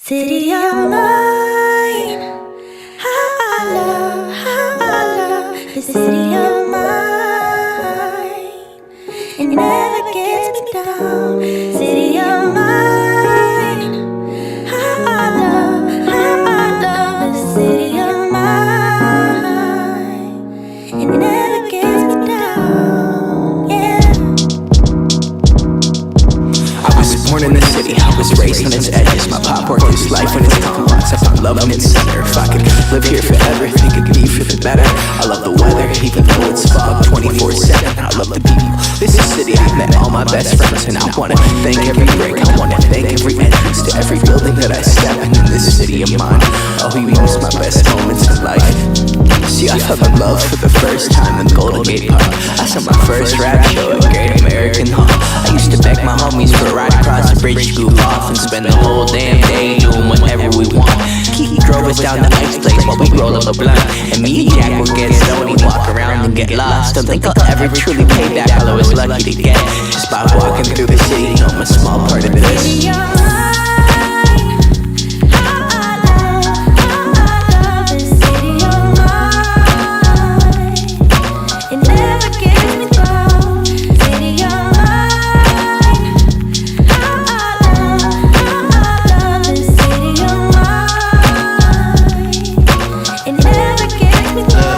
City of mine, how I love the city of mine. It never gets me down. City of mine, how I love the city of mine. It never gets me down, yeah. I was born in the city, I was raised on its edges. My pop worked his life when it's come lots. I found love in its center. If I could live here forever, think it could be for the better. I love the weather, even though it's fog 24/7. I love the people. This is city, I met all my best friends, and I wanna thank every break. I wanna thank every entrance to every building that I step in this city of mine. Oh, he was my best moments in life. See, I fell in love for the first time in Golden Gate Park. I saw my first rap show at Great American Hall. I used to beg my homies for a ride across the bridge, goof off, and spend the whole damn day doing whatever we want. He drove us down to Ike's place while we roll up a blunt, and me and Jack would get stoned, walk around and get lost. Don't think I'll ever truly pay back all I was lucky to get just by walking through the city. I'm a small part of this. City of mine, how I love the city of mine. It never gets me down. City of mine, how I love the city of mine. It never gets me down.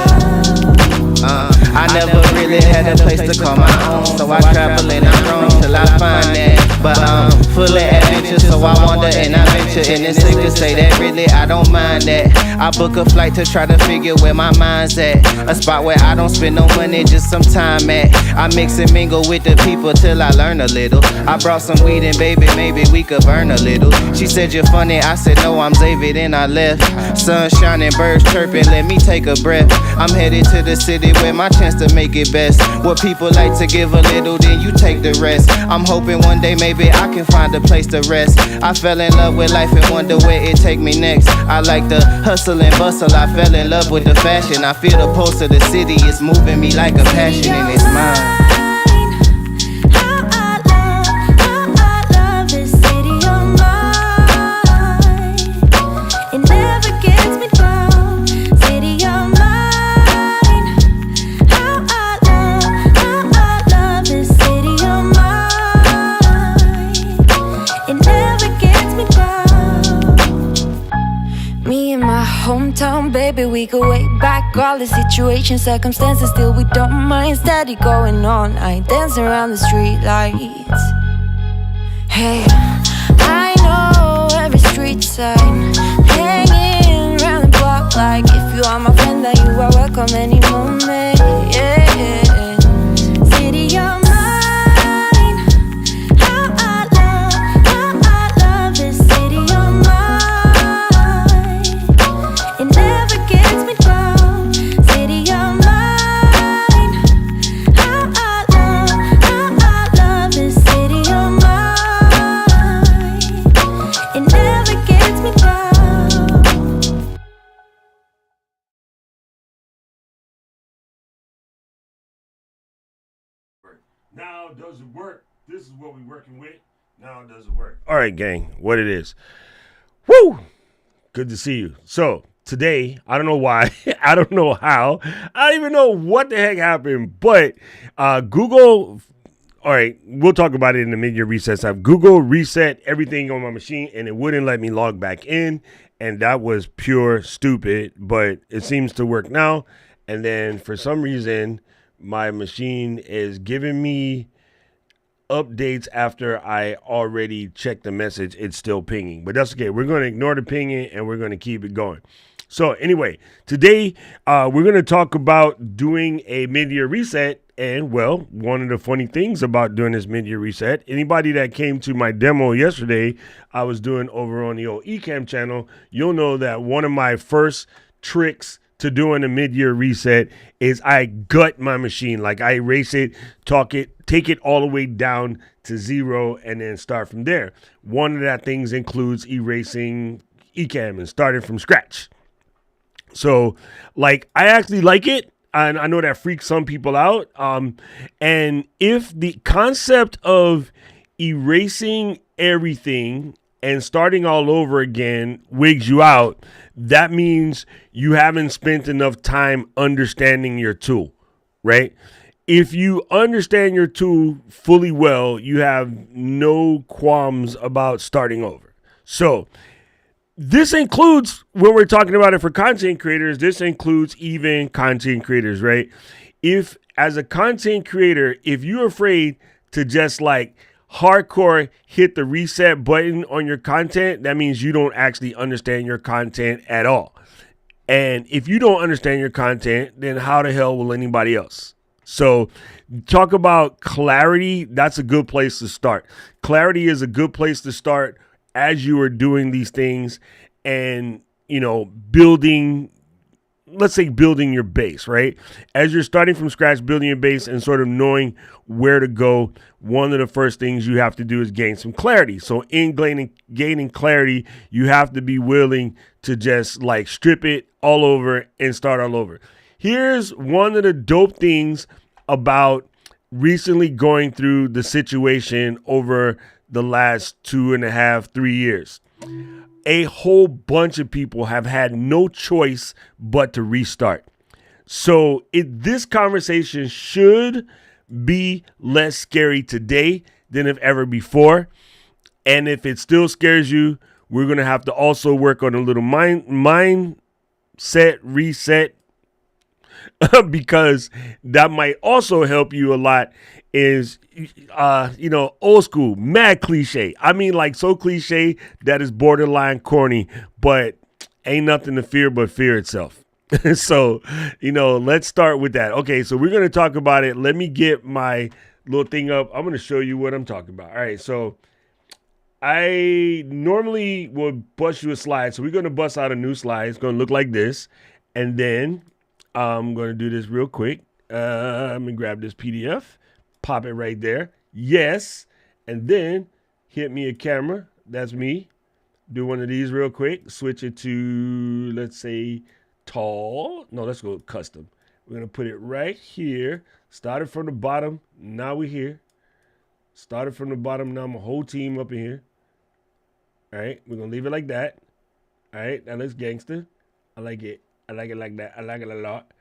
I never really had a place to call my own, so I travel and I roam till I find that. But I'm full of adventure, so I wander and I venture. And it's safe to say that really I don't mind that. I book a flight to try to figure where my mind's at. A spot where I don't spend no money, just some time at. I mix and mingle with the people till I learn a little. I brought some weed and baby, maybe we could burn a little. She said you're funny, I said no, I'm Xavier, then I left. Sun shining, birds chirping, let me take a breath. I'm headed to the city where my chance to make it best. What people like to give a little, then you take the rest. I'm hoping one day maybe I can find a place to rest. I fell in love with life and wonder where it take me next. I like the hustle and bustle, I fell in love with the fashion. I feel the pulse of the city, it's moving me like a passion and it's mine. How I love the city of mine. It never gets me down. City of mine. How I love the city of mine. It never gets me down. Me and my hometown, baby, we go way back. All the situations, circumstances, still we don't mind. Steady going on, I ain't dancing around the street lights. Hey, I know every street sign, hanging around the block like if you are my friend, then you are welcome any moment. Yeah, city of mine, how I love the city of mine. It never gets me down. City of mine, how I love the city of mine. It never gets me down. Now does it work? This is what we're working with. Now does it work? All right, gang, what it is. Woo! Good to see you. So today, I don't know why, I don't know how, I don't even know what the heck happened, but Google, all right, we'll talk about it in the mid-year reset time. Google reset everything on my machine and it wouldn't let me log back in. And that was pure stupid, but it seems to work now. And then for some reason, my machine is giving me updates after I already checked the message. It's still pinging, but that's okay. We're going to ignore the pinging and we're going to keep it going. So anyway, today we're going to talk about doing a mid-year reset. And well, one of the funny things about doing this mid-year reset, anybody that came to my demo yesterday, I was doing over on the old Ecamm channel, you'll know that one of my first tricks to doing a mid-year reset is I gut my machine. Like I erase it, take it all the way down to 0 and then start from there. One of that things includes erasing Ecamm and starting from scratch. So like I actually like it. And I know that freaks some people out. And if the concept of erasing everything and starting all over again wigs you out, that means you haven't spent enough time understanding your tool, right? If you understand your tool fully well, you have no qualms about starting over. So this includes, when we're talking about it for content creators, this includes even content creators, right? If as a content creator, if you're afraid to just like hardcore hit the reset button on your content, that means you don't actually understand your content at all. And if you don't understand your content, then how the hell will anybody else? So talk about clarity. That's a good place to start. Clarity is a good place to start as you are doing these things and, building, let's say building your base, right? As you're starting from scratch, building your base and sort of knowing where to go, one of the first things you have to do is gain some clarity. So in gaining clarity, you have to be willing to just like strip it all over and start all over. Here's one of the dope things about recently going through the situation over the last 2.5, 3 years. A whole bunch of people have had no choice but to restart. So this conversation should be less scary today than if ever before. And if it still scares you, we're going to have to also work on a little mindset reset because that might also help you a lot. Is old school, mad cliche. I mean, like so cliche that is borderline corny, but ain't nothing to fear but fear itself. So, let's start with that. Okay, so we're going to talk about it. Let me get my little thing up. I'm going to show you what I'm talking about. All right, so I normally would bust you a slide. So we're going to bust out a new slide. It's going to look like this. And then I'm going to do this real quick. Let me grab this PDF. Pop it right there. Yes. And then hit me a camera. That's me. Do one of these real quick. Switch it to, let's say, tall. No, let's go custom. We're going to put it right here. Started from the bottom. Now we're here. Started from the bottom. Now my whole team up in here. All right. We're going to leave it like that. All right. That looks gangster. I like it. I like it like that. I like it a lot.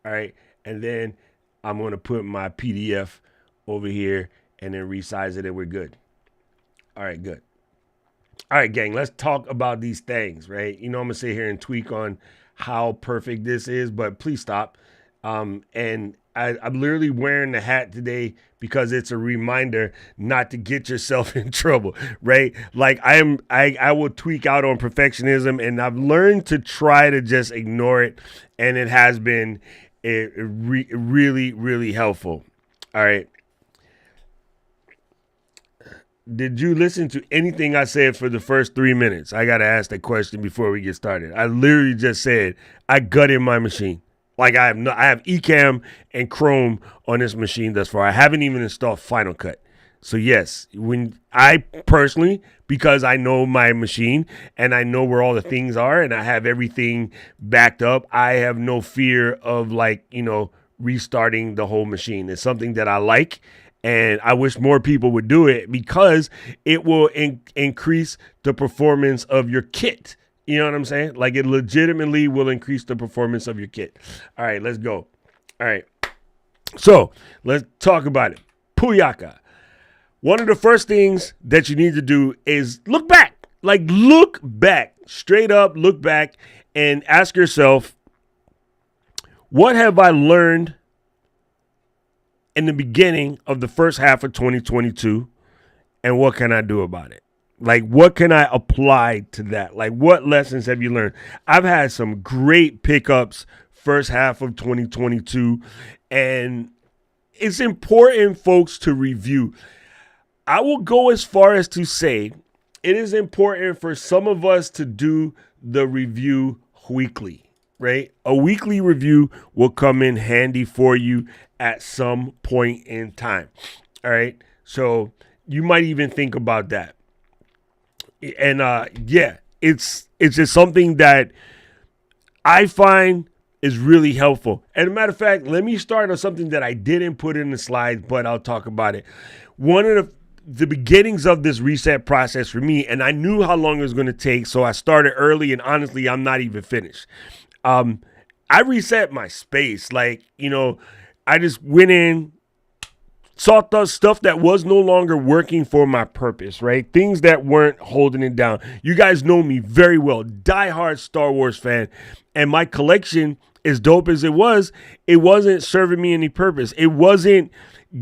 All right. And then I'm going to put my PDF over here and then resize it and we're good. All right, good. All right, gang, let's talk about these things, right? I'm going to sit here and tweak on how perfect this is, but please stop. And I'm literally wearing the hat today because it's a reminder not to get yourself in trouble, right? Like I will tweak out on perfectionism and I've learned to try to just ignore it. And it has been really, really helpful. All right. Did you listen to anything I said for the first 3 minutes? I got to ask that question before we get started. I literally just said I gutted my machine. Like I have Ecamm and Chrome on this machine thus far. I haven't even installed Final Cut. So yes, when I personally, because I know my machine and I know where all the things are and I have everything backed up, I have no fear of restarting the whole machine. It's something that I like. And I wish more people would do it because it will increase the performance of your kit. You know what I'm saying? Like it legitimately will increase the performance of your kit. All right, let's go. All right. So let's talk about it. Puyaka. One of the first things that you need to do is look back. Like look back. Straight up look back and ask yourself, what have I learned in the beginning of the first half of 2022, and what can I do about it? Like, what can I apply to that? Like, what lessons have you learned? I've had some great pickups first half of 2022, and it's important, folks, to review. I will go as far as to say it is important for some of us to do the review weekly. Right? A weekly review will come in handy for you at some point in time. All right. So you might even think about that. And it's just something that I find is really helpful. And a matter of fact, let me start on something that I didn't put in the slides, but I'll talk about it. One of the beginnings of this reset process for me, and I knew how long it was going to take, so I started early, and honestly, I'm not even finished. I reset my space. Like, I just went in, saw stuff that was no longer working for my purpose, right? Things that weren't holding it down. You guys know me very well, diehard Star Wars fan, and my collection, as dope as it wasn't serving me any purpose. It wasn't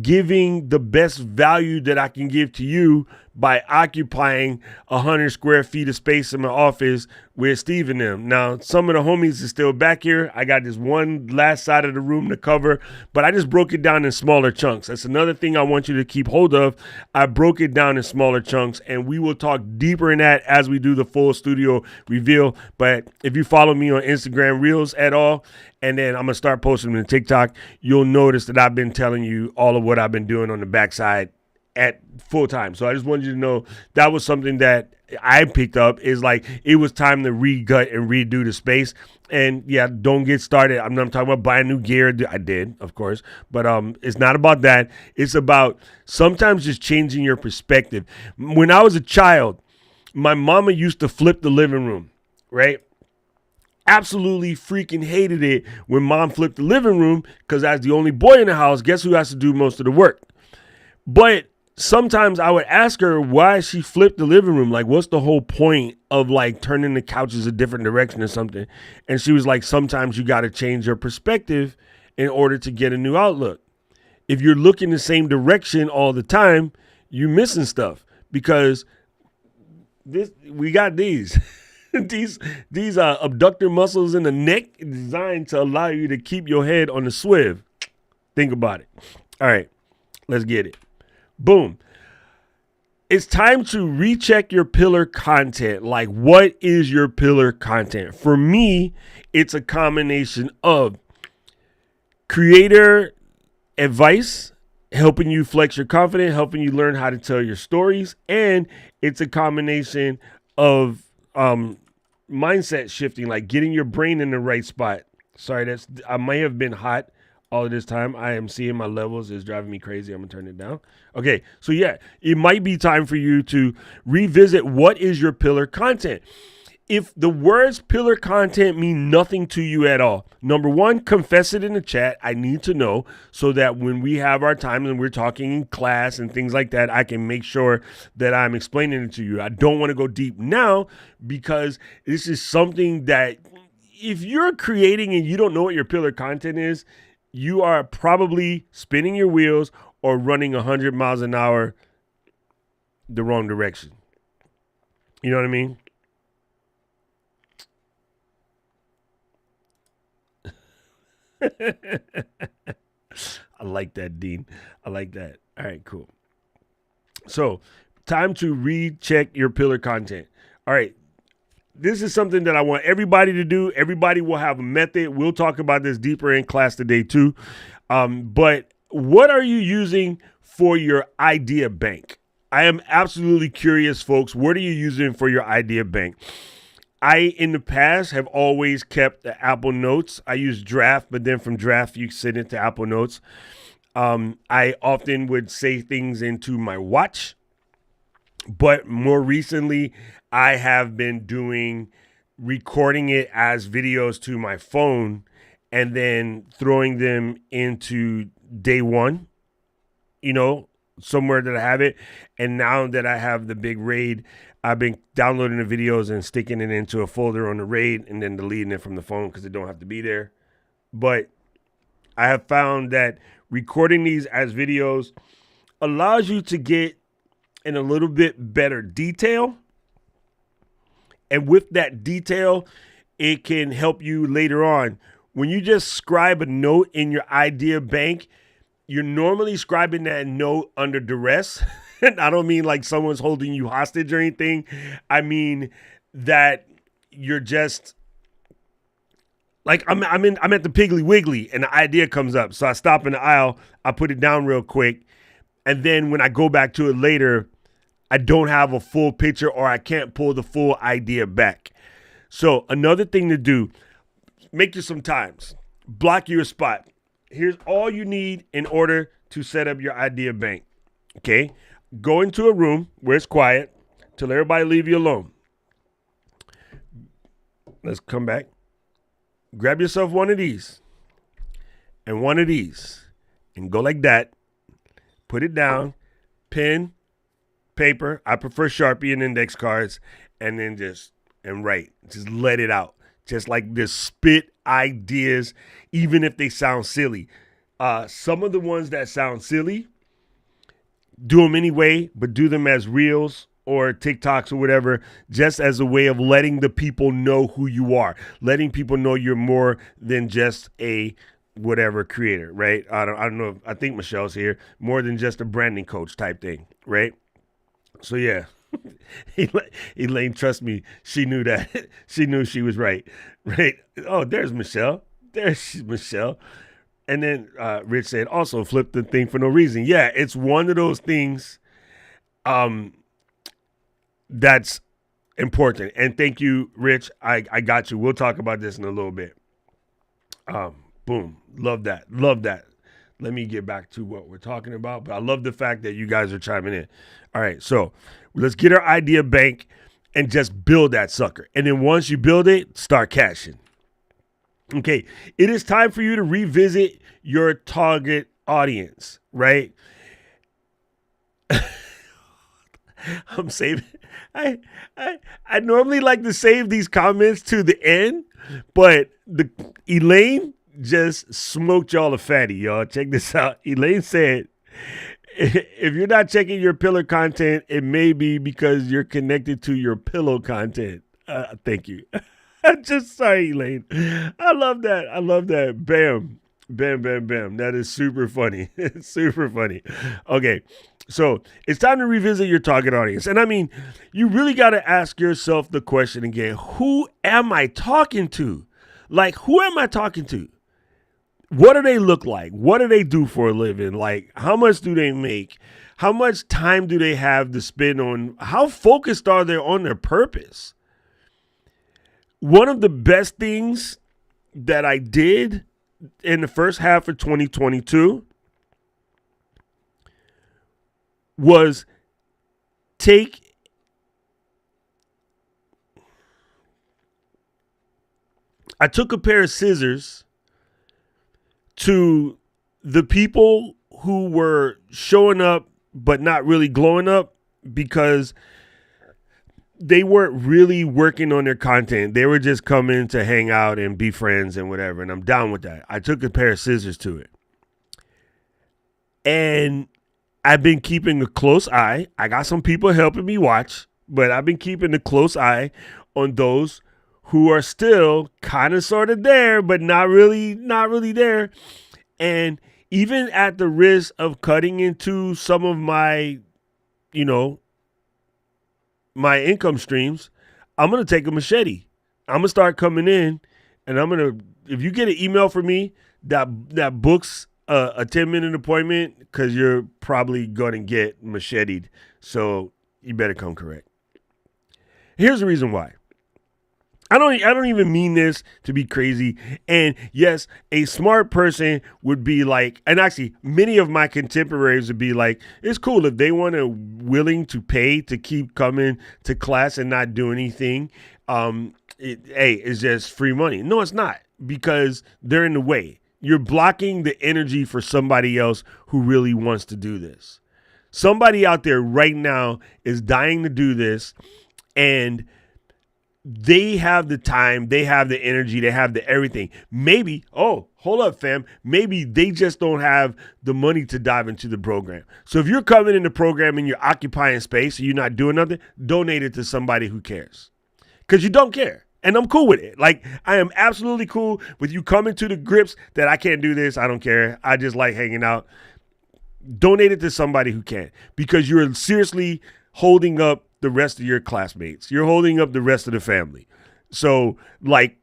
giving the best value that I can give to you by occupying 100 square feet of space in my office with Steve and them. Now, some of the homies are still back here. I got this one last side of the room to cover, but I just broke it down in smaller chunks. That's another thing I want you to keep hold of. I broke it down in smaller chunks, and we will talk deeper in that as we do the full studio reveal. But if you follow me on Instagram Reels at all, and then I'm going to start posting them to TikTok, you'll notice that I've been telling you all of what I've been doing on the backside at full time. So I just wanted you to know that was something that I picked up, is like it was time to re-gut and redo the space. And yeah, don't get started. I'm not talking about buying new gear. I did, of course, but it's not about that. It's about sometimes just changing your perspective. When I was a child, my mama used to flip the living room, right? Absolutely freaking hated it when mom flipped the living room, because as the only boy in the house, guess who has to do most of the work? But sometimes I would ask her why she flipped the living room. Like, what's the whole point of like turning the couches a different direction or something? And she was like, sometimes you got to change your perspective in order to get a new outlook. If you're looking the same direction all the time, you're missing stuff, because we got these. these abductor muscles in the neck designed to allow you to keep your head on the swivel. Think about it. All right, let's get it. Boom. It's time to recheck your pillar content. Like, what is your pillar content? For me, it's a combination of creator advice, helping you flex your confidence, helping you learn how to tell your stories, and it's a combination of mindset shifting, like getting your brain in the right spot. Sorry, I may have been hot all of this time. I am seeing my levels is driving me crazy. I'm gonna turn it down. Okay, so yeah, it might be time for you to revisit what is your pillar content. If the words pillar content mean nothing to you at all, number one, confess it in the chat. I need to know, so that when we have our time and we're talking in class and things like that, I can make sure that I'm explaining it to you. I don't want to go deep now, because this is something that if you're creating and you don't know what your pillar content is, you are probably spinning your wheels or running 100 miles an hour the wrong direction. You know what I mean? I like that, Dean. I like that. All right, cool. So, time to recheck your pillar content. All right. This is something that I want everybody to do. Everybody will have a method. We'll talk about this deeper in class today too. But what are you using for your idea bank? I am absolutely curious, folks. What are you using for your idea bank? I, in the past, have always kept the Apple Notes. I use Draft, but then from Draft, you send it to Apple Notes. I often would say things into my watch, but more recently, I have been recording it as videos to my phone and then throwing them into day one, somewhere that I have it. And now that I have the big RAID, I've been downloading the videos and sticking it into a folder on the RAID and then deleting it from the phone because it don't have to be there. But I have found that recording these as videos allows you to get in a little bit better detail. And with that detail, it can help you later on. When you just scribe a note in your idea bank, you're normally scribing that note under duress. I don't mean like someone's holding you hostage or anything. I mean that you're just like, I'm at the Piggly Wiggly and the idea comes up. So I stop in the aisle, I put it down real quick. And then when I go back to it later, I don't have a full picture or I can't pull the full idea back. So another thing to do, make you some times, block your spot. Here's all you need in order to set up your idea bank. Okay. go into a room where it's quiet till everybody leave you alone. Let's come back. Grab yourself one of these and one of these and go like that. Put it down, pen, paper. I prefer Sharpie and index cards, and then write. Just let it out. Just like this, spit ideas, even if they sound silly. Some of the ones that sound silly, do them anyway, but do them as reels or TikToks or whatever, just as a way of letting the people know who you are, letting people know you're more than just a whatever creator, right? I don't know. I think Michelle's here. More than just a branding coach type thing, right? So yeah, Elaine, trust me, she knew that. She knew she was right? Oh, there's Michelle. There's Michelle. And then Rich said, also flip the thing for no reason. Yeah, it's one of those things that's important. And thank you, Rich. I got you. We'll talk about this in a little bit. Boom. Love that. Love that. Let me get back to what we're talking about. But I love the fact that you guys are chiming in. All right. So let's get our idea bank and just build that sucker. And then once you build it, start cashing. Okay. It is time for you to revisit your target audience, right? I'm saving. I normally like to save these comments to the end, but Elaine just smoked y'all a fatty, y'all. Check this out. Elaine said, if you're not checking your pillar content, it may be because you're connected to your pillow content. Thank you. Just sorry, Elaine. I love that. I love that. Bam. Bam, bam, bam. That is super funny. It's super funny. Okay. So it's time to revisit your target audience. And I mean, you really got to ask yourself the question again, who am I talking to? Like, who am I talking to? What do they look like? What do they do for a living? Like, how much do they make? How much time do they have to spend on? How focused are they on their purpose? One of the best things that I did in the first half of 2022 was I took a pair of scissors to the people who were showing up but not really glowing up because they weren't really working on their content. They were just coming to hang out and be friends and whatever. And I'm down with that. I took a pair of scissors to it. And I've been keeping a close eye. I got some people helping me watch, but I've been keeping a close eye on those who are still kind of sort of there, but not really there. And even at the risk of cutting into some of my, my income streams, I'm going to take a machete. I'm going to start coming in and if you get an email from me that books a 10-minute appointment, because you're probably going to get macheted. So you better come correct. Here's the reason why. I don't even mean this to be crazy. And yes, a smart person would be like, and actually many of my contemporaries would be like, it's cool if they want to willing to pay to keep coming to class and not do anything. It's just free money. No, it's not, because they're in the way. You're blocking the energy for somebody else who really wants to do this. Somebody out there right now is dying to do this, and they have the time, they have the energy, they have the everything. Maybe, hold up, fam. Maybe they just don't have the money to dive into the program. So if you're coming in the program and you're occupying space and you're not doing nothing, donate it to somebody who cares. Because you don't care. And I'm cool with it. Like, I am absolutely cool with you coming to the grips that I can't do this. I don't care. I just like hanging out. Donate it to somebody who can, because you're seriously holding up the rest of your classmates. You're holding up the rest of the family. So, like,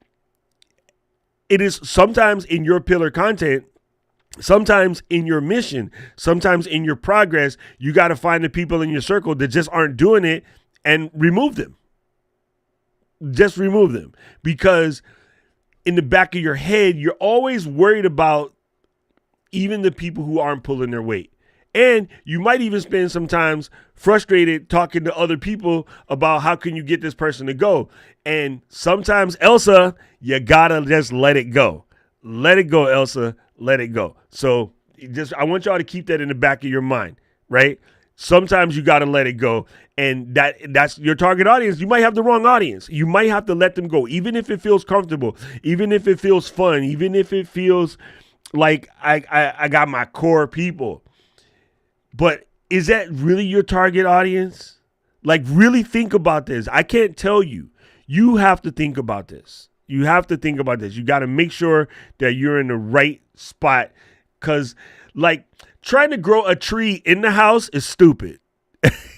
it is sometimes in your pillar content, sometimes in your mission, sometimes in your progress, you got to find the people in your circle that just aren't doing it and remove them. Just remove them, because in the back of your head, you're always worried about even the people who aren't pulling their weight. And you might even spend some times frustrated talking to other people about how can you get this person to go. And sometimes, Elsa, you gotta just let it go. Let it go, Elsa. Let it go. So I want y'all to keep that in the back of your mind, right? Sometimes you got to let it go. And that's your target audience. You might have the wrong audience. You might have to let them go, even if it feels comfortable, even if it feels fun, even if it feels like I got my core people. But is that really your target audience? Like, really think about this. I can't tell you. You have to think about this. You have to think about this. You got to make sure that you're in the right spot, because, like, trying to grow a tree in the house is stupid.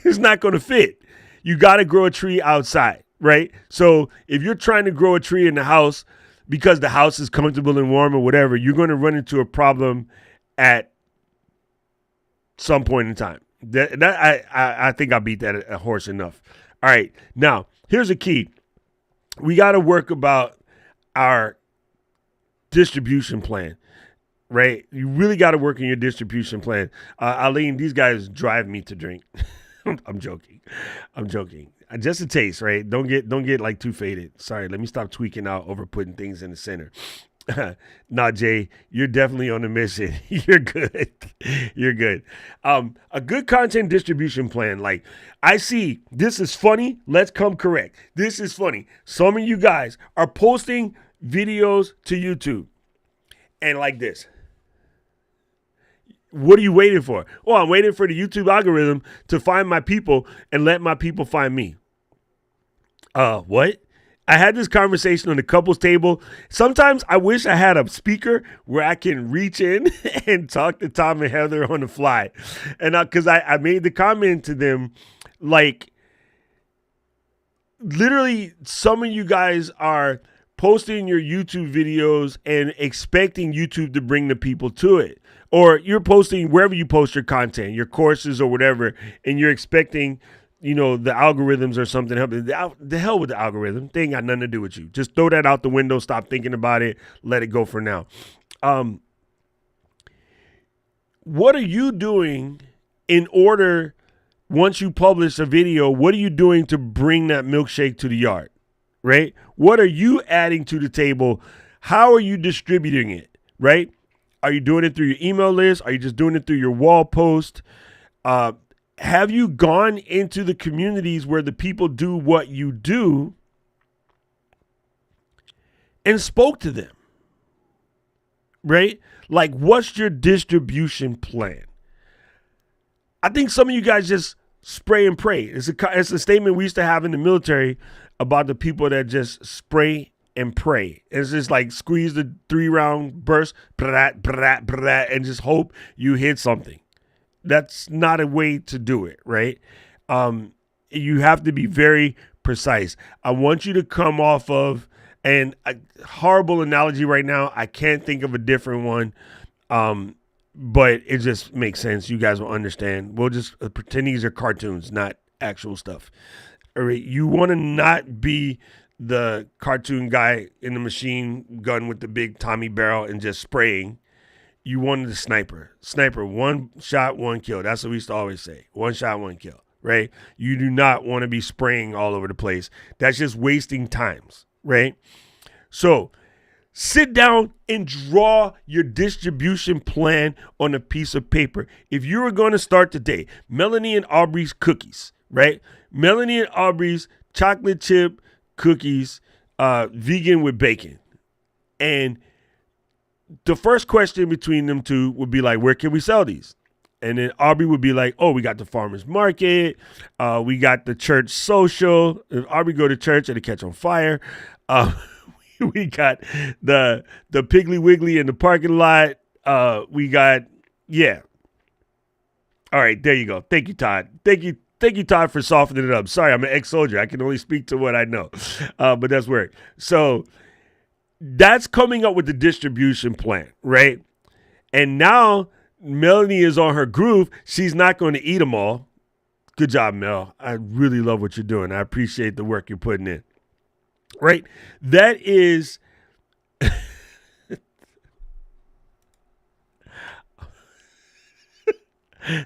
It's not going to fit. You got to grow a tree outside, right? So if you're trying to grow a tree in the house because the house is comfortable and warm or whatever, you're going to run into a problem at some point in time. I think I beat that a horse enough. All right. Now, here's a key. We got to work about our distribution plan, right? You really got to work on your distribution plan. Aline, these guys drive me to drink. I'm joking. Just a taste, right? Don't get like too faded. Sorry, let me stop tweaking out over putting things in the center. Nah, Jay, you're definitely on a mission. You're good. You're good. A good content distribution plan. Like, I see this is funny. Let's come correct. This is funny. Some of you guys are posting videos to YouTube and like this. What are you waiting for? Oh, I'm waiting for the YouTube algorithm to find my people and let my people find me. What? I had this conversation on the couples table. Sometimes I wish I had a speaker where I can reach in and talk to Tom and Heather on the fly. And because I made the comment to them, like, literally some of you guys are posting your YouTube videos and expecting YouTube to bring the people to it. Or you're posting wherever you post your content, your courses or whatever, and you're expecting, the algorithms or something. The hell with the algorithm. They ain't got nothing to do with you. Just throw that out the window. Stop thinking about it. Let it go for now. What are you doing in order, once you publish a video, what are you doing to bring that milkshake to the yard, right? What are you adding to the table? How are you distributing it, right? Are you doing it through your email list? Are you just doing it through your wall post? Have you gone into the communities where the people do what you do and spoke to them, right? Like, what's your distribution plan? I think some of you guys just spray and pray. It's a statement we used to have in the military about the people that just spray and pray. It's just like squeeze the 3-round burst, brat, brat, brat, and just hope you hit something. That's not a way to do it, right? You have to be very precise. I want you to come off of, and a horrible analogy right now, I can't think of a different one, but it just makes sense. You guys will understand. We'll just pretend these are cartoons, not actual stuff. All right, you want to not be the cartoon guy in the machine gun with the big Tommy barrel and just spraying. You wanted the sniper. Sniper, 1 shot, 1 kill. That's what we used to always say. 1 shot, 1 kill, right? You do not want to be spraying all over the place. That's just wasting times, right? So sit down and draw your distribution plan on a piece of paper. If you were going to start today, Melanie and Aubrey's cookies, right? Melanie and Aubrey's chocolate chip cookies, vegan with bacon. And the first question between them two would be like, where can we sell these? And then Aubrey would be like, oh, we got the farmer's market. We got the church social. If Aubrey go to church, it'll catch on fire. We got the Piggly Wiggly in the parking lot. We got, yeah. All right, there you go. Thank you, Todd. Thank you, Todd, for softening it up. Sorry, I'm an ex-soldier. I can only speak to what I know. But that's weird. So that's coming up with the distribution plan, right? And now Melanie is on her groove. She's not going to eat them all. Good job, Mel. I really love what you're doing. I appreciate the work you're putting in, right? That is...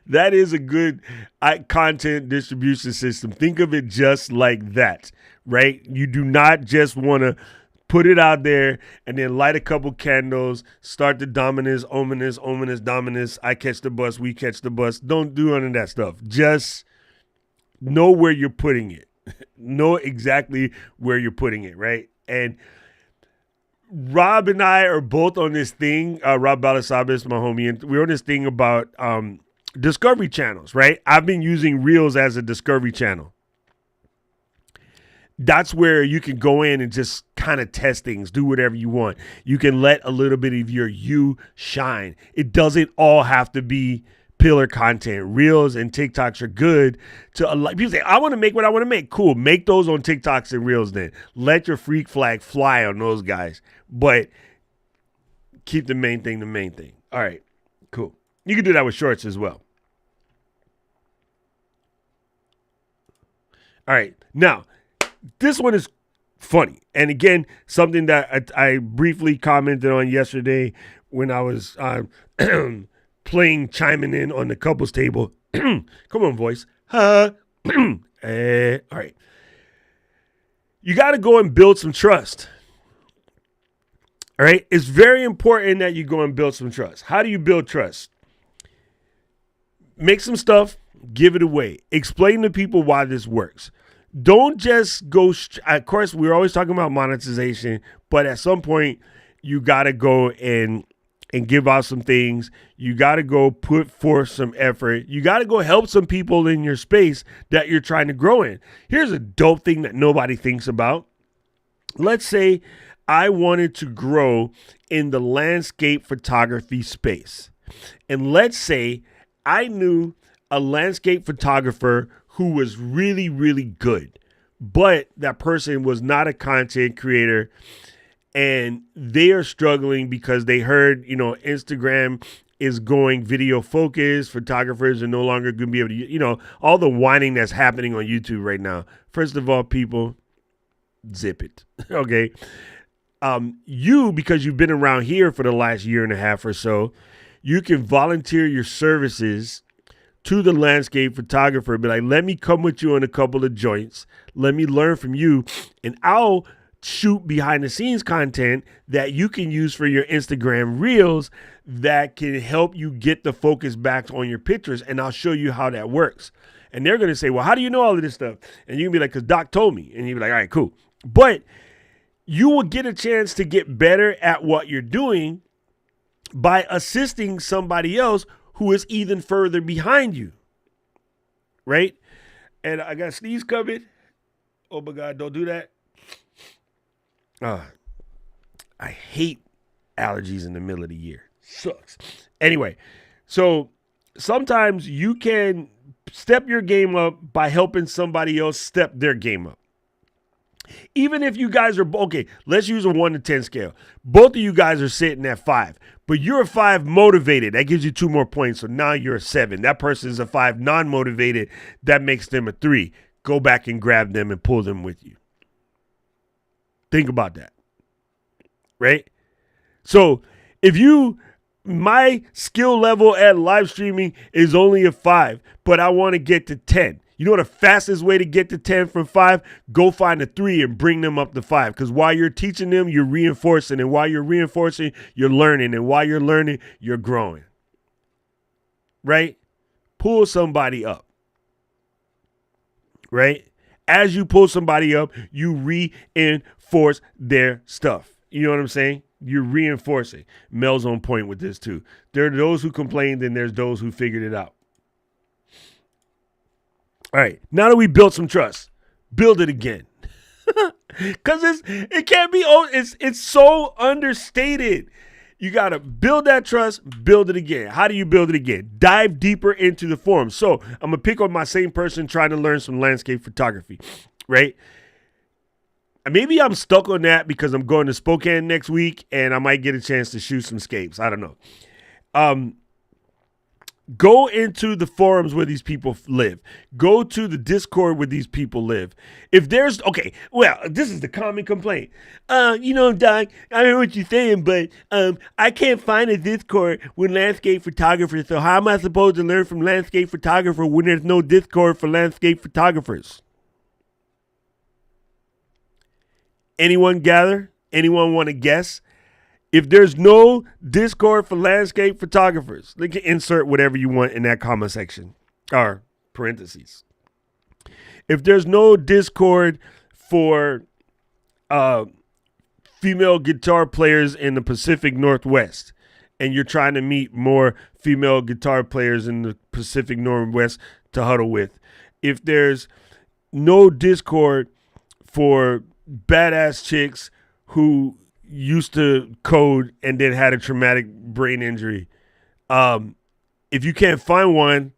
That is a good content distribution system. Think of it just like that, right? You do not just want to put it out there and then light a couple candles, start the dominus, ominous, dominus. I catch the bus, we catch the bus. Don't do any of that stuff. Just know where you're putting it. Know exactly where you're putting it, right? And Rob and I are both on this thing. Rob Balasabas, my homie, and we're on this thing about discovery channels, right? I've been using Reels as a discovery channel. That's where you can go in and just kind of test things, do whatever you want. You can let a little bit of your you shine. It doesn't all have to be pillar content. Reels and TikToks are good to people say, I want to make what I want to make. Cool. Make those on TikToks and Reels then. Let your freak flag fly on those guys. But keep the main thing the main thing. All right. Cool. You can do that with shorts as well. All right. Now, this one is funny. And again, something that I briefly commented on yesterday when I was chiming in on the couples table. Come on, voice. All right. You got to go and build some trust. All right. It's very important that you go and build some trust. How do you build trust? Make some stuff, give it away. Explain to people why this works. Don't just go. Of course, we're always talking about monetization, but at some point, you got to go and give out some things. You got to go put forth some effort. You got to go help some people in your space that you're trying to grow in. Here's a dope thing that nobody thinks about. Let's say I wanted to grow in the landscape photography space. And let's say I knew a landscape photographer who was really, really good, but that person was not a content creator. And they are struggling because they heard, Instagram is going video focus. Photographers are no longer going to be able to, all the whining that's happening on YouTube right now. First of all, people, zip it. Okay. Because you've been around here for the last year and a half or so, you can volunteer your services to the landscape photographer. Be like, let me come with you on a couple of joints. Let me learn from you, and I'll shoot behind the scenes content that you can use for your Instagram reels that can help you get the focus back on your pictures. And I'll show you how that works. And they're going to say, well, how do you know all of this stuff? And you can be like, because Doc told me. And you'll be like, all right, cool. But you will get a chance to get better at what you're doing by assisting somebody else who is even further behind you. Right? And I got a sneeze coming. Oh my God, don't do that. I hate allergies in the middle of the year. Sucks. Anyway, so sometimes you can step your game up by helping somebody else step their game up. Even if you guys are, okay, let's use a 1 to 10 scale. Both of you guys are sitting at 5, but you're a 5 motivated. That gives you 2 more points. So now you're a 7. That person is a 5 non-motivated. That makes them a 3. Go back and grab them and pull them with you. Think about that. Right? So if my skill level at live streaming is only a 5, but I want to get to 10. You know what the fastest way to get to 10 from 5? Go find a 3 and bring them up to 5. Because while you're teaching them, you're reinforcing. And while you're reinforcing, you're learning. And while you're learning, you're growing. Right? Pull somebody up. Right? As you pull somebody up, you reinforce their stuff. You know what I'm saying? You're reinforcing. Mel's on point with this too. There are those who complained and there's those who figured it out. All right, now that we built some trust, build it again. Because it can't be, it's so understated. You got to build that trust, build it again. How do you build it again? Dive deeper into the forums. So I'm going to pick on my same person trying to learn some landscape photography, right? Maybe I'm stuck on that because I'm going to Spokane next week and I might get a chance to shoot some scapes. I don't know. Go into the forums where these people live. Go to the Discord where these people live. If there's, okay, well, this is the common complaint. Doc, I hear what you're saying, but I can't find a Discord with landscape photographers, so how am I supposed to learn from landscape photographer when there's no Discord for landscape photographers? Anyone gather? Anyone want to guess? If there's no Discord for landscape photographers, they can insert whatever you want in that comma section or parentheses. If there's no Discord for female guitar players in the Pacific Northwest, and you're trying to meet more female guitar players in the Pacific Northwest to huddle with, if there's no Discord for badass chicks who used to code and then had a traumatic brain injury. If you can't find one,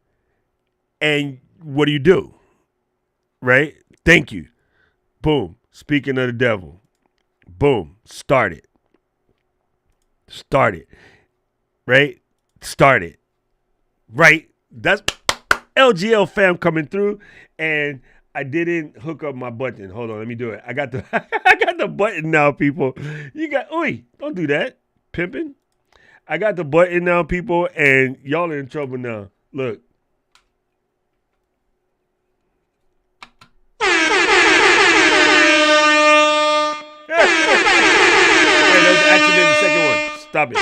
and what do? Right? Thank you. Boom. Speaking of the devil. Boom. Start it. Right? Start it. Right? That's LGL fam coming through, and I didn't hook up my button. Hold on, let me do it. I got the I got the button now, people. Don't do that. Pimping. I got the button now, people, and y'all are in trouble now. Look. Hey, that was an accident, the second one. Stop it.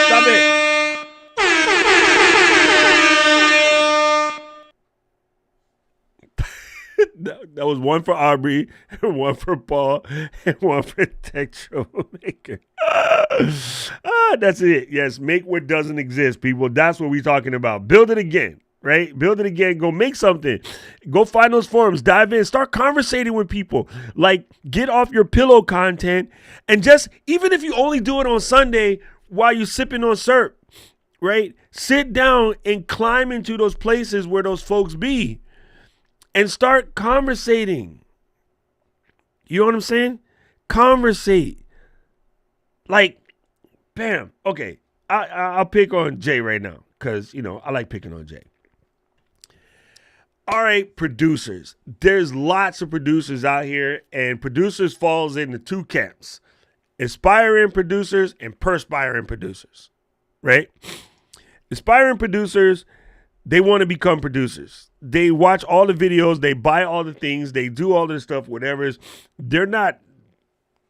Stop it. That was one for Aubrey, one for Paul, and one for Tech Troublemaker. That's it. Yes, make what doesn't exist, people. That's what we're talking about. Build it again, right? Build it again. Go make something. Go find those forums. Dive in. Start conversating with people. Like, get off your pillow content. And just, even if you only do it on Sunday while you're sipping on syrup, right? Sit down and climb into those places where those folks be. And start conversating. You know what I'm saying? Conversate. Like, bam. Okay, I'll pick on Jay right now because, I like picking on Jay. All right, producers. There's lots of producers out here, and producers falls into two camps. Aspiring producers and perspiring producers, right? Aspiring producers, they want to become producers. They watch all the videos, they buy all the things, they do all this stuff, whatever. They're not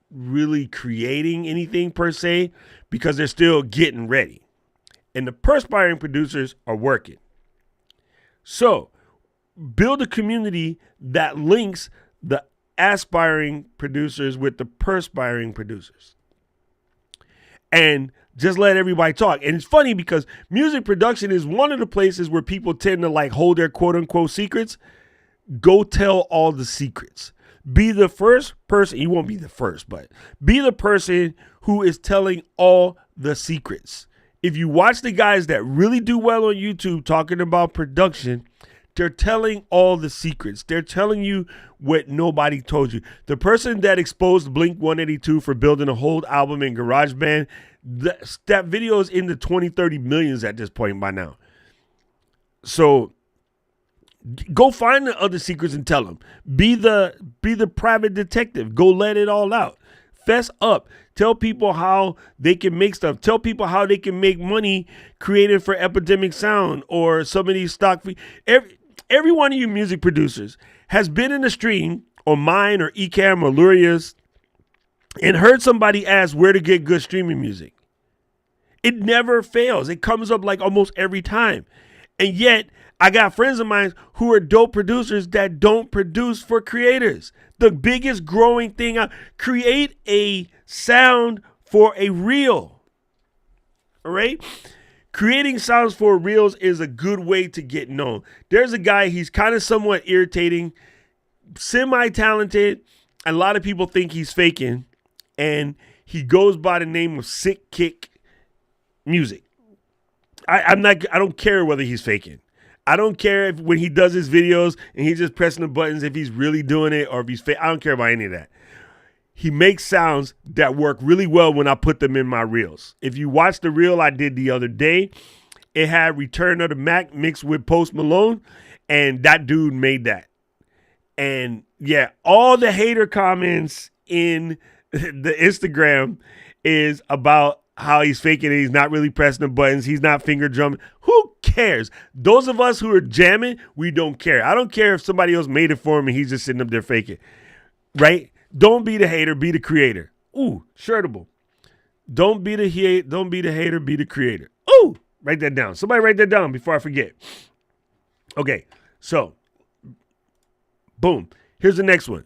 really creating anything per se because they're still getting ready. And the perspiring producers are working. So build a community that links the aspiring producers with the perspiring producers. And just let everybody talk. And it's funny because music production is one of the places where people tend to hold their quote unquote secrets. Go tell all the secrets. Be the first person. You won't be the first, but be the person who is telling all the secrets. If you watch the guys that really do well on YouTube talking about production, they're telling all the secrets. They're telling you what nobody told you. The person that exposed Blink 182 for building a whole album in GarageBand, that video is in the 20, 30 millions at this point by now. So go find the other secrets and tell them. Be the private detective. Go let it all out. Fess up. Tell people how they can make stuff. Tell people how they can make money creating for Epidemic Sound or some of these stock. Every one of you music producers has been in the stream on mine or Ecamm or Luria's and heard somebody ask where to get good streaming music. It never fails. It comes up almost every time. And yet I got friends of mine who are dope producers that don't produce for creators. The biggest growing thing out, create a sound for a reel. All right? Creating sounds for reels is a good way to get known. There's a guy, he's kind of somewhat irritating, semi-talented. A lot of people think he's faking, and he goes by the name of Sick Kick Music. I don't care whether he's faking. I don't care if when he does his videos and he's just pressing the buttons, if he's really doing it or if he's fake. I don't care about any of that. He makes sounds that work really well when I put them in my reels. If you watch the reel I did the other day, it had Return of the Mac mixed with Post Malone, and that dude made that. And yeah, all the hater comments in the Instagram is about how he's faking it. He's not really pressing the buttons. He's not finger drumming. Who cares? Those of us who are jamming, we don't care. I don't care if somebody else made it for him and he's just sitting up there faking. Right? Don't be the hater, be the creator. Ooh, shirtable. Don't be the hater, be the creator. Ooh, write that down. Somebody write that down before I forget. Okay, so boom. Here's the next one.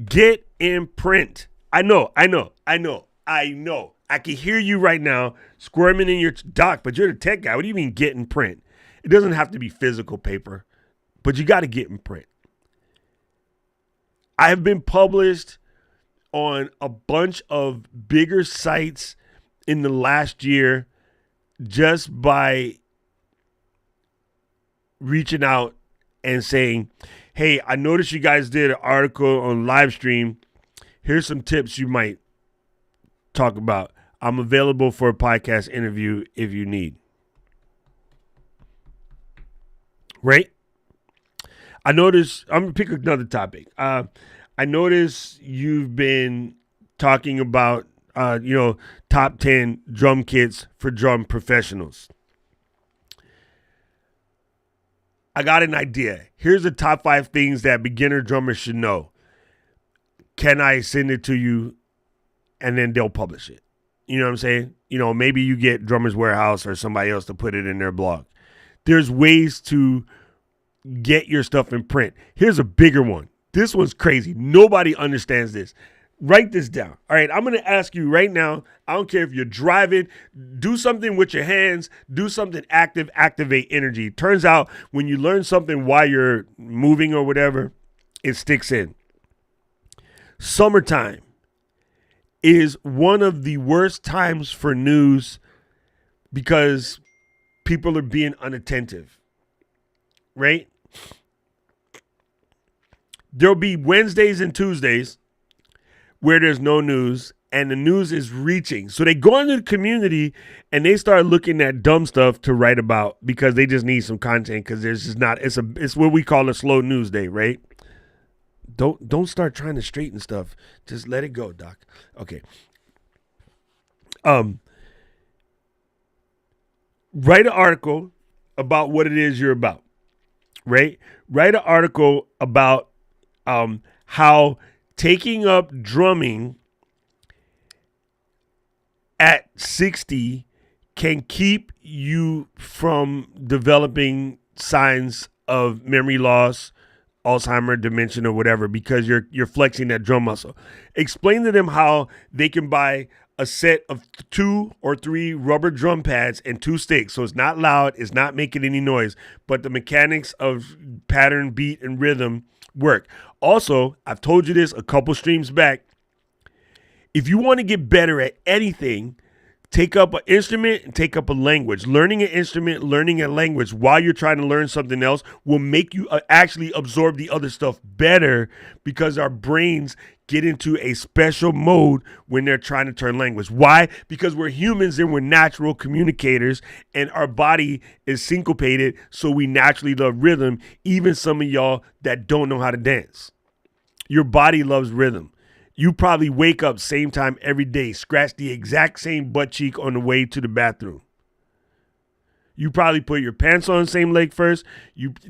Get in print. I know. I can hear you right now squirming in your doc, but you're the tech guy. What do you mean get in print? It doesn't have to be physical paper, but you got to get in print. I have been published on a bunch of bigger sites in the last year just by reaching out and saying, hey, I noticed you guys did an article on live stream. Here's some tips you might talk about. I'm available for a podcast interview if you need. Right? I noticed, I'm going to pick another topic. I noticed you've been talking about, top 10 drum kits for drum professionals. I got an idea. Here's the top 5 things that beginner drummers should know. Can I send it to you? And then they'll publish it. You know what I'm saying? Maybe you get Drummers Warehouse or somebody else to put it in their blog. There's ways to get your stuff in print. Here's a bigger one. This one's crazy. Nobody understands this. Write this down. All right, I'm going to ask you right now. I don't care if you're driving. Do something with your hands. Do something active. Activate energy. Turns out when you learn something while you're moving or whatever, it sticks in. Summertime is one of the worst times for news because people are being unattentive, right? There'll be Wednesdays and Tuesdays where there's no news and the news is reaching. So they go into the community and they start looking at dumb stuff to write about because they just need some content because there's just not, it's what we call a slow news day, right? Don't start trying to straighten stuff. Just let it go, Doc. Okay. Write an article about what it is you're about, right? Write an article about how taking up drumming at 60 can keep you from developing signs of memory loss, Alzheimer's, dementia, or whatever, because you're flexing that drum muscle. Explain to them how they can buy a set of 2 or 3 rubber drum pads and 2 sticks. So it's not loud, it's not making any noise, but the mechanics of pattern, beat, and rhythm work. Also, I've told you this a couple streams back. If you want to get better at anything, take up an instrument and take up a language. Learning an instrument, learning a language while you're trying to learn something else will make you actually absorb the other stuff better because our brains get into a special mode when they're trying to turn language. Why? Because we're humans and we're natural communicators and our body is syncopated, so we naturally love rhythm, even some of y'all that don't know how to dance. Your body loves rhythm. You probably wake up same time every day, scratch the exact same butt cheek on the way to the bathroom. You probably put your pants on the same leg first.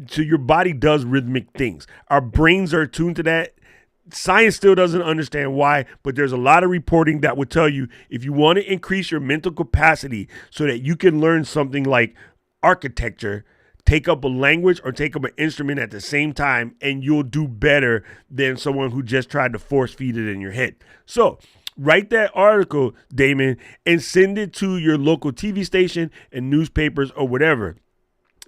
So your body does rhythmic things. Our brains are attuned to that. Science still doesn't understand why, but there's a lot of reporting that would tell you if you want to increase your mental capacity so that you can learn something like architecture, take up a language or take up an instrument at the same time, and you'll do better than someone who just tried to force feed it in your head. So write that article, Damon, and send it to your local TV station and newspapers or whatever.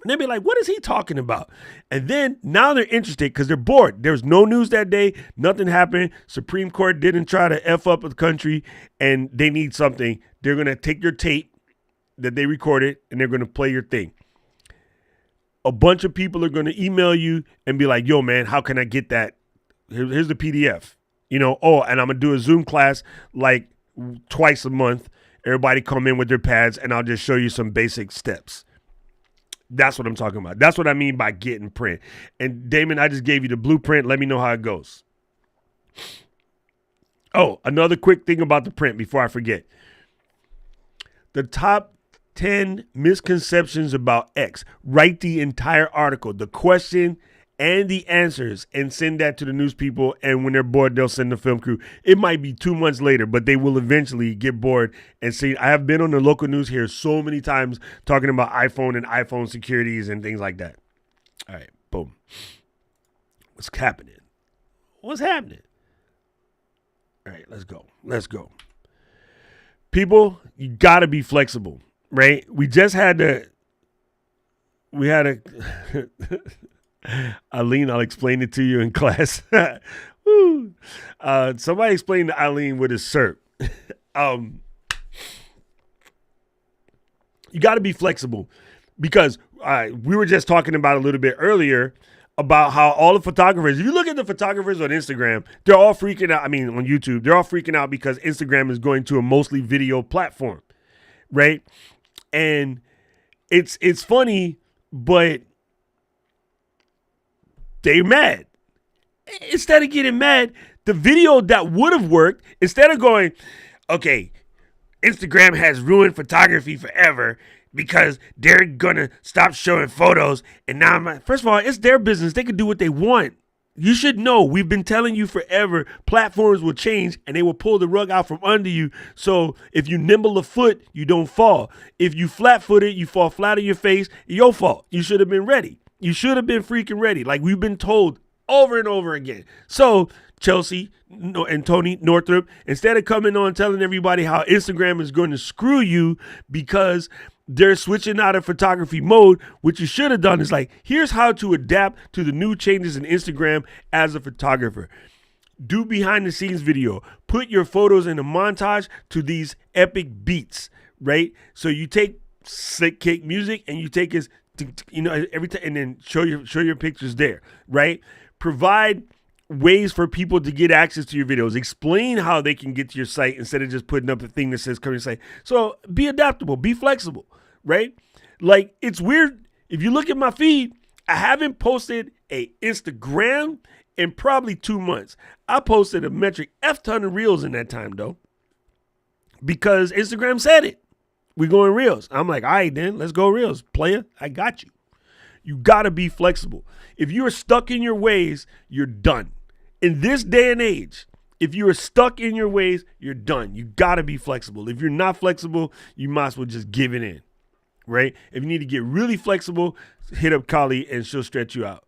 And they'll be like, what is he talking about? And then now they're interested because they're bored. There was no news that day. Nothing happened. Supreme Court didn't try to F up the country and they need something. They're going to take your tape that they recorded and they're going to play your thing. A bunch of people are going to email you and be like, yo, man, how can I get that? Here's the PDF. And I'm going to do a Zoom class like twice a month. Everybody come in with their pads and I'll just show you some basic steps. That's what I'm talking about. That's what I mean by getting print. And Damon, I just gave you the blueprint. Let me know how it goes. Oh, another quick thing about the print before I forget. The top 10 misconceptions about X. Write the entire article, the question and the answers, and send that to the news people. And when they're bored, they'll send the film crew. It might be 2 months later, but they will eventually get bored and see. I have been on the local news here so many times talking about iPhone and iPhone securities and things like that. All right, boom. What's happening? What's happening? All right, let's go. Let's go. People, you got to be flexible, right? We had a, Eileen, I'll explain it to you in class. Woo. Somebody explained to Eileen what is SERP. You got to be flexible because we were just talking about a little bit earlier about how all the photographers, if you look at the photographers on Instagram, they're all freaking out. I mean, on YouTube, they're all freaking out because Instagram is going to a mostly video platform, right? And it's funny, but they're mad. Instead of getting mad, the video that would have worked, instead of going, okay, Instagram has ruined photography forever because they're going to stop showing photos. And now, first of all, it's their business. They can do what they want. You should know, we've been telling you forever, platforms will change and they will pull the rug out from under you. So if you nimble a foot, you don't fall. If you flat-footed, you fall flat on your face, your fault. You should have been ready. You should have been freaking ready. Like we've been told over and over again. So Chelsea and Tony Northrup, instead of coming on telling everybody how Instagram is going to screw you because they're switching out of photography mode, what you should have done is like, here's how to adapt to the new changes in Instagram as a photographer. Do behind the scenes video. Put your photos in a montage to these epic beats, right? So you take slick kick music and you take his, every time, and then show your pictures there, right? Provide ways for people to get access to your videos. Explain how they can get to your site instead of just putting up a thing that says come to your site. So be adaptable, be flexible, right? Like it's weird. If you look at my feed, I haven't posted a Instagram in probably 2 months. I posted a metric F ton of reels in that time though, because Instagram said it. We going reels. I'm like, all right, then let's go reels. Player, I got you. You got to be flexible. If you are stuck in your ways, you're done. In this day and age, if you are stuck in your ways, you're done. You got to be flexible. If you're not flexible, you might as well just give it in, right? If you need to get really flexible, hit up Kali and she'll stretch you out.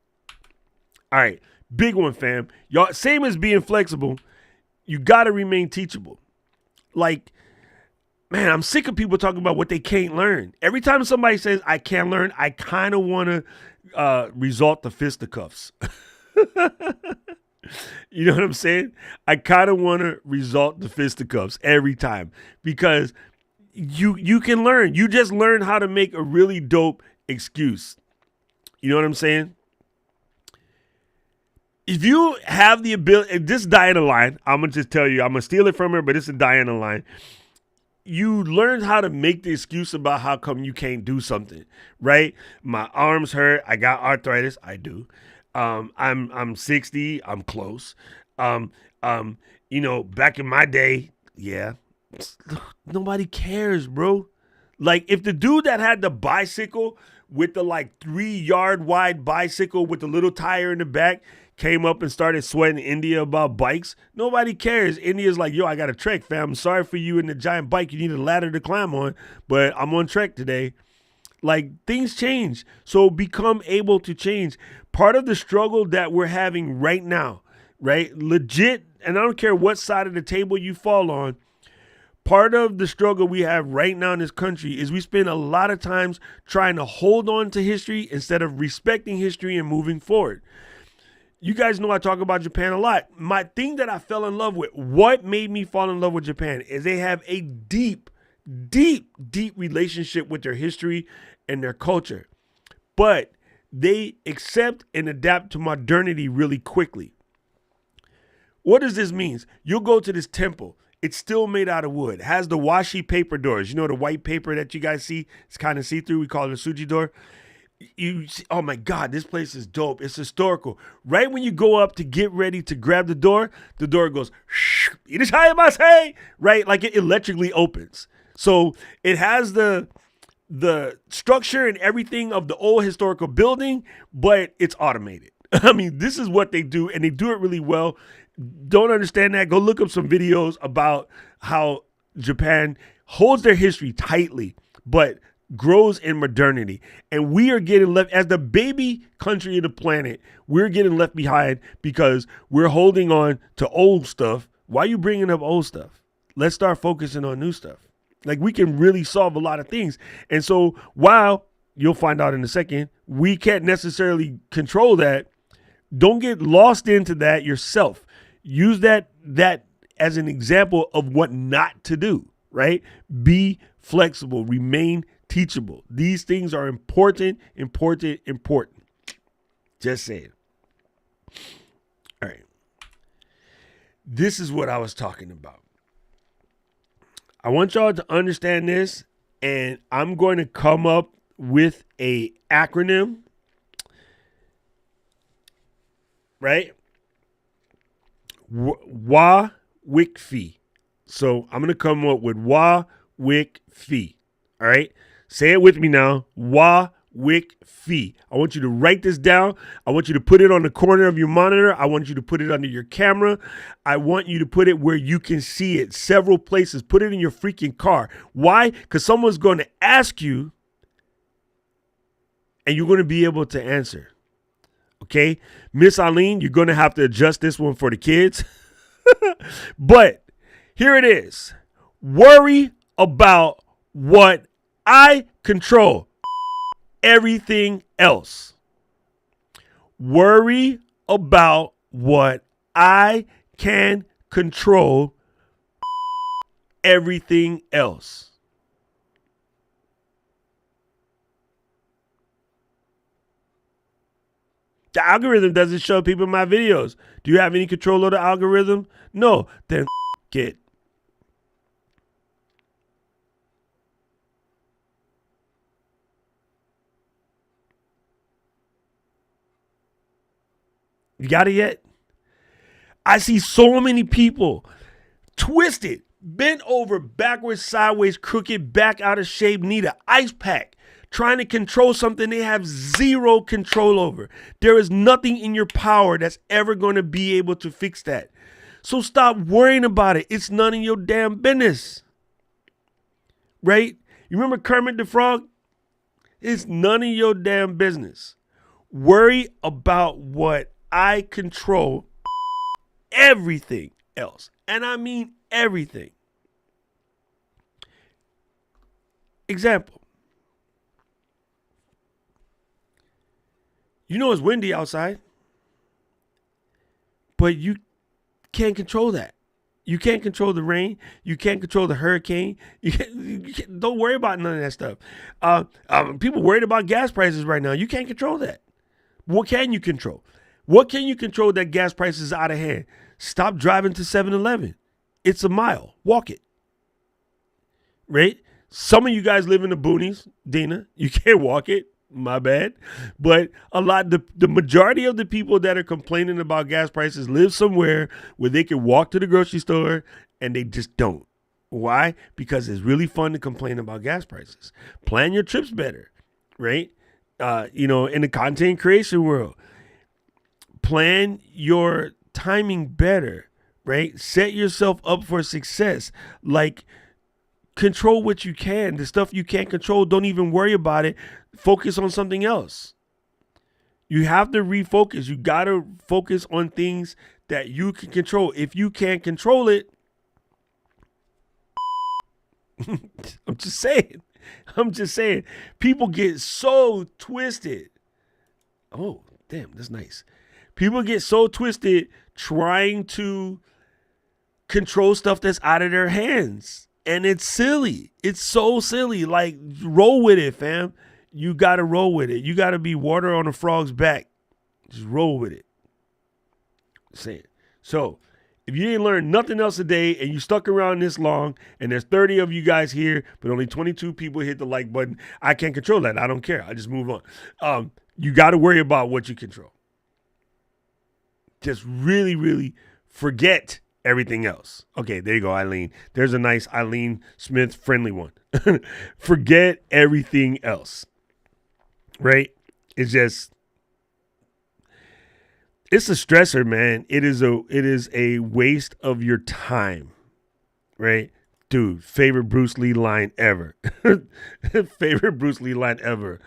All right, big one, fam. Y'all, same as being flexible, you got to remain teachable. Like, man, I'm sick of people talking about what they can't learn. Every time somebody says, I can't learn, I kind of want to resort to fisticuffs. You know what I'm saying? I kind of want to resort to fisticuffs every time because you can learn. You just learn how to make a really dope excuse. You know what I'm saying? If you have the ability, this Diana line, I'm going to just tell you, I'm going to steal it from her, but it's a Diana line. You learn how to make the excuse about how come you can't do something, right? My arms hurt. I got arthritis. I do. I'm 60. I'm close. Back in my day, yeah, nobody cares, bro. Like if the dude that had the bicycle with the 3-yard wide bicycle with the little tire in the back came up and started sweating India about bikes, nobody cares. India's like, yo, I got a trek, fam. I'm sorry for you and the giant bike. You need a ladder to climb on, but I'm on trek today. Like things change. So become able to change. Part of the struggle that we're having right now, right? Legit, and I don't care what side of the table you fall on, part of the struggle we have right now in this country is we spend a lot of times trying to hold on to history instead of respecting history and moving forward. You guys know I talk about Japan a lot. My thing that I fell in love with, what made me fall in love with Japan is they have a deep, deep, deep relationship with their history and their culture. But they accept and adapt to modernity really quickly. What does this mean? You'll go to this temple. It's still made out of wood. It has the washi paper doors. You know the white paper that you guys see? It's kind of see-through. We call it a suji door. you see, oh my God, this place is dope. It's historical. Right when you go up to get ready to grab the door goes, right? Like it electrically opens. So it has the structure and everything of the old historical building, but it's automated. I mean, this is what they do, and they do it really well. Don't understand that? Go look up some videos about how Japan holds their history tightly, but grows in modernity. And we are getting left, as the baby country of the planet, we're getting left behind because we're holding on to old stuff. Why are you bringing up old stuff? Let's start focusing on new stuff. Like, we can really solve a lot of things. And so while you'll find out in a second, we can't necessarily control that. Don't get lost into that yourself. Use that as an example of what not to do, right? Be flexible, remain teachable. These things are important. Just saying. All right. This is what I was talking about. I want y'all to understand this, and I'm going to come up with a acronym, right? Wawicfee. So I'm going to come up with Wawicfee. All right. Say it with me now. Wawicfee. I want you to write this down. I want you to put it on the corner of your monitor. I want you to put it under your camera. I want you to put it where you can see it several places. Put it in your freaking car. Why? Because someone's going to ask you and you're going to be able to answer. Okay. Miss Eileen, you're going to have to adjust this one for the kids. But here it is. Worry about what I control. Everything else. Worry about what I can control. Everything else. The algorithm doesn't show people my videos. Do you have any control of the algorithm? No. Then it. You got it yet? I see so many people twisted, bent over, backwards, sideways, crooked, back out of shape, need an ice pack, trying to control something they have zero control over. There is nothing in your power that's ever going to be able to fix that. So stop worrying about it. It's none of your damn business. Right? You remember Kermit the Frog? It's none of your damn business. Worry about what I control. Everything else. And I mean everything. Example. You know it's windy outside, but you can't control that. You can't control the rain. You can't control the hurricane. Don't worry about none of that stuff. People worried about gas prices right now. You can't control that. What can you control? What can you control that gas prices is out of hand? Stop driving to 7-Eleven. It's a mile. Walk it. Right? Some of you guys live in the boonies, Dina. You can't walk it. My bad. But the majority of the people that are complaining about gas prices live somewhere where they can walk to the grocery store, and they just don't. Why? Because it's really fun to complain about gas prices. Plan your trips better, right? In the content creation world, plan your timing better, right? Set yourself up for success. Like, control what you can. The stuff you can't control, don't even worry about it. Focus on something else. You have to refocus. You got to focus on things that you can control. If you can't control it, I'm just saying. People get so twisted. Oh, damn, that's nice. People get so twisted trying to control stuff that's out of their hands. And it's silly. It's so silly. Like, roll with it, fam. You got to roll with it. You got to be water on a frog's back. Just roll with it. Saying. So, If you ain't learned nothing else today and you stuck around this long and there's 30 of you guys here, but only 22 people hit the like button, I can't control that. I don't care. I just move on. You got to worry about what you control. Just really, really forget everything else. Okay, there you go, Eileen. There's a nice Eileen Smith friendly one. Forget everything else. Right? It's a stressor, man. It is a waste of your time. Right? Dude, favorite Bruce Lee line ever. Favorite Bruce Lee line ever.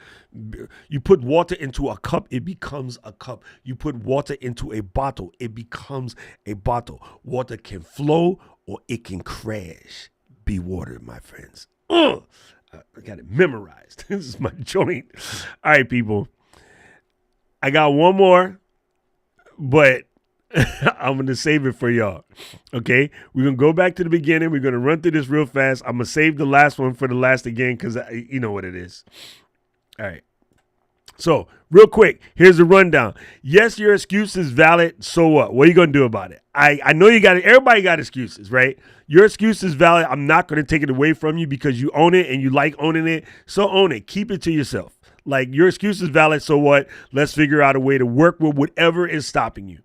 You put water into a cup, it becomes a cup. You put water into a bottle, it becomes a bottle. Water can flow or it can crash. Be water, my friends. I got it memorized. This is my joint. All right, people. I got one more, but I'm going to save it for y'all. Okay? We're going to go back to the beginning. We're going to run through this real fast. I'm going to save the last one for the last again because you know what it is. All right. So, real quick, here's the rundown. Yes, your excuse is valid. So what? What are you going to do about it? I know you got it. Everybody got excuses, right? Your excuse is valid. I'm not going to take it away from you because you own it and you like owning it. So own it. Keep it to yourself. Like, your excuse is valid. So what? Let's figure out a way to work with whatever is stopping you.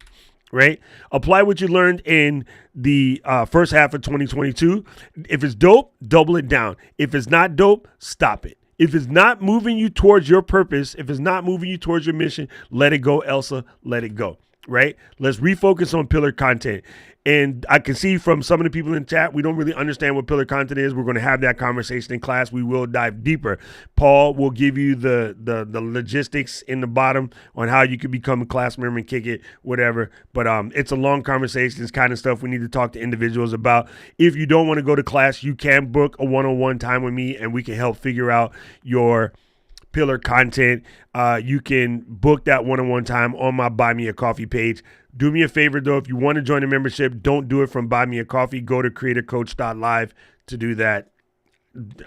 Right? Apply what you learned in the first half of 2022. If it's dope, double it down. If it's not dope, stop it. If it's not moving you towards your purpose, if it's not moving you towards your mission, let it go, Elsa. Let it go. Right? Let's refocus on pillar content. And I can see from some of the people in chat, we don't really understand what pillar content is. We're going to have that conversation in class. We will dive deeper. Paul will give you the logistics in the bottom on how you can become a class member and kick it, whatever. But it's a long conversation. It's kind of stuff we need to talk to individuals about. If you don't want to go to class, you can book a one-on-one time with me and we can help figure out your pillar content. You can book that one-on-one time on my Buy Me a Coffee page. Do me a favor, though. If you want to join the membership, don't do it from Buy Me a Coffee. Go to creatorcoach.live to do that.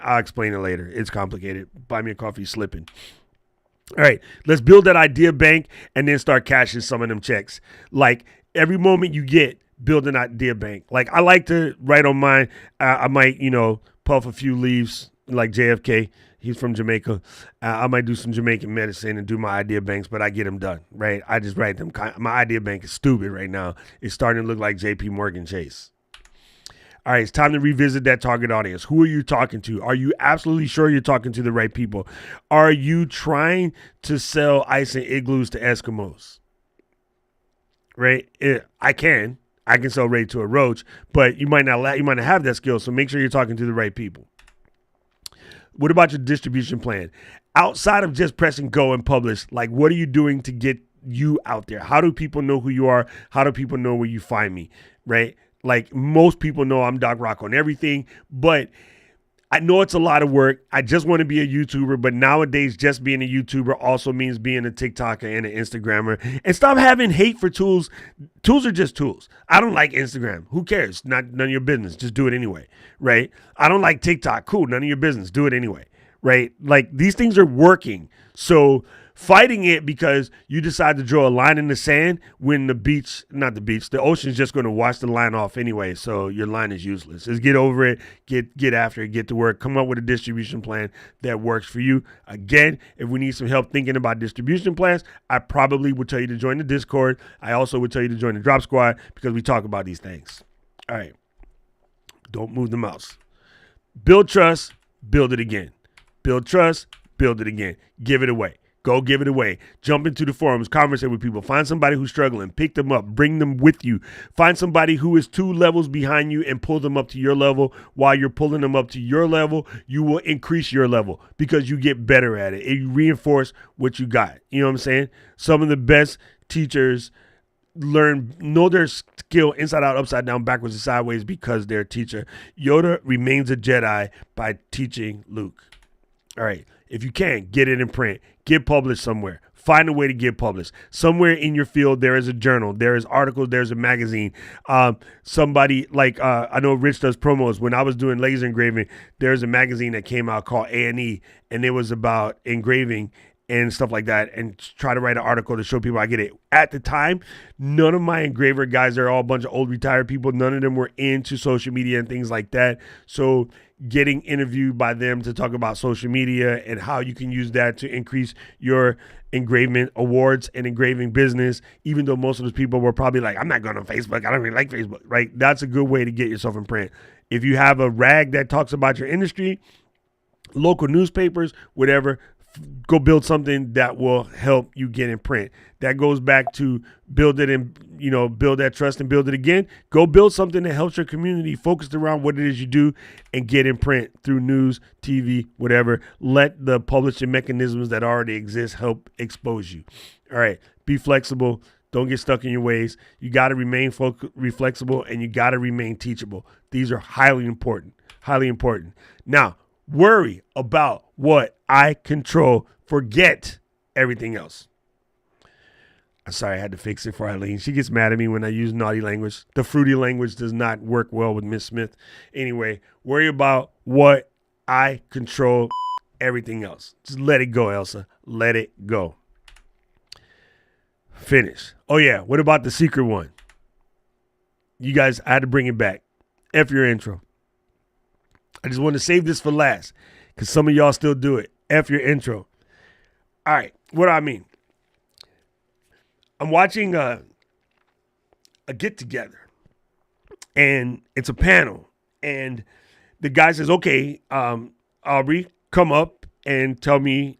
I'll explain it later. It's complicated. Buy Me a Coffee slipping. All right, let's build that idea bank and then start cashing some of them checks. Like, every moment you get, build an idea bank. Like, I like to write on mine. I might, puff a few leaves like JFK. He's from Jamaica. I might do some Jamaican medicine and do my idea banks, but I get them done, right? I just write them. My idea bank is stupid right now. It's starting to look like JP Morgan Chase. All right, it's time to revisit that target audience. Who are you talking to? Are you absolutely sure you're talking to the right people? Are you trying to sell ice and igloos to Eskimos? Right? I can sell Ray to a roach, but you might not have that skill, so make sure you're talking to the right people. What about your distribution plan? Outside of just pressing go and publish, like, what are you doing to get you out there? How do people know who you are? How do people know where you find me? Right? Like, most people know I'm Doc Rock on everything, but I know it's a lot of work. I just want to be a YouTuber, but nowadays just being a YouTuber also means being a TikToker and an Instagrammer. And stop having hate for tools. Tools are just tools. I don't like Instagram. Who cares? None of your business. Just do it anyway, right? I don't like TikTok. Cool. None of your business. Do it anyway, right? Like, these things are working. So fighting it because you decide to draw a line in the sand when the ocean's just going to wash the line off anyway. So your line is useless. Just get over it, get after it, get to work, come up with a distribution plan that works for you. Again, if we need some help thinking about distribution plans, I probably would tell you to join the Discord. I also would tell you to join the Drop Squad because we talk about these things. All right. Don't move the mouse. Build trust, build it again. Build trust, build it again. Give it away. Go give it away. Jump into the forums, conversate with people. Find somebody who's struggling. Pick them up. Bring them with you. Find somebody who is 2 levels behind you and pull them up to your level. While you're pulling them up to your level, you will increase your level because you get better at it. And you reinforce what you got. You know what I'm saying? Some of the best teachers know their skill inside out, upside down, backwards, and sideways because they're a teacher. Yoda remains a Jedi by teaching Luke. All right. If you can, get it in print. Get published somewhere. Find a way to get published. Somewhere in your field, there is a journal. There is articles. There's a magazine. Somebody like, I know Rich does promos. When I was doing laser engraving, there's a magazine that came out called A&E, and it was about engraving. and stuff like that, and try to write an article to show people I get it. At the time, none of my engraver guys, they're all a bunch of old retired people. None of them were into social media and things like that. So getting interviewed by them to talk about social media and how you can use that to increase your engraving awards and engraving business, even though most of those people were probably like, I'm not going on Facebook. I don't really like Facebook, right? That's a good way to get yourself in print. If you have a rag that talks about your industry, local newspapers, whatever, go build something that will help you get in print. That goes back to build it and, build that trust and build it again. Go build something that helps your community focused around what it is you do and get in print through news, TV, whatever. Let the publishing mechanisms that already exist help expose you. All right. Be flexible. Don't get stuck in your ways. You got to remain flexible, and you got to remain teachable. These are highly important, highly important. Now, worry about what I control. Forget everything else. I'm sorry, I had to fix it for Eileen. She gets mad at me when I use naughty language. The fruity language does not work well with Miss Smith. Anyway, worry about what I control. Everything else. Just let it go, Elsa. Let it go. Finish. Oh, yeah. What about the secret one? You guys, I had to bring it back. F your intro. I just want to save this for last because some of y'all still do it. F your intro. All right. What do I mean? I'm watching a get together, and it's a panel, and the guy says, okay, Aubrey, come up and tell me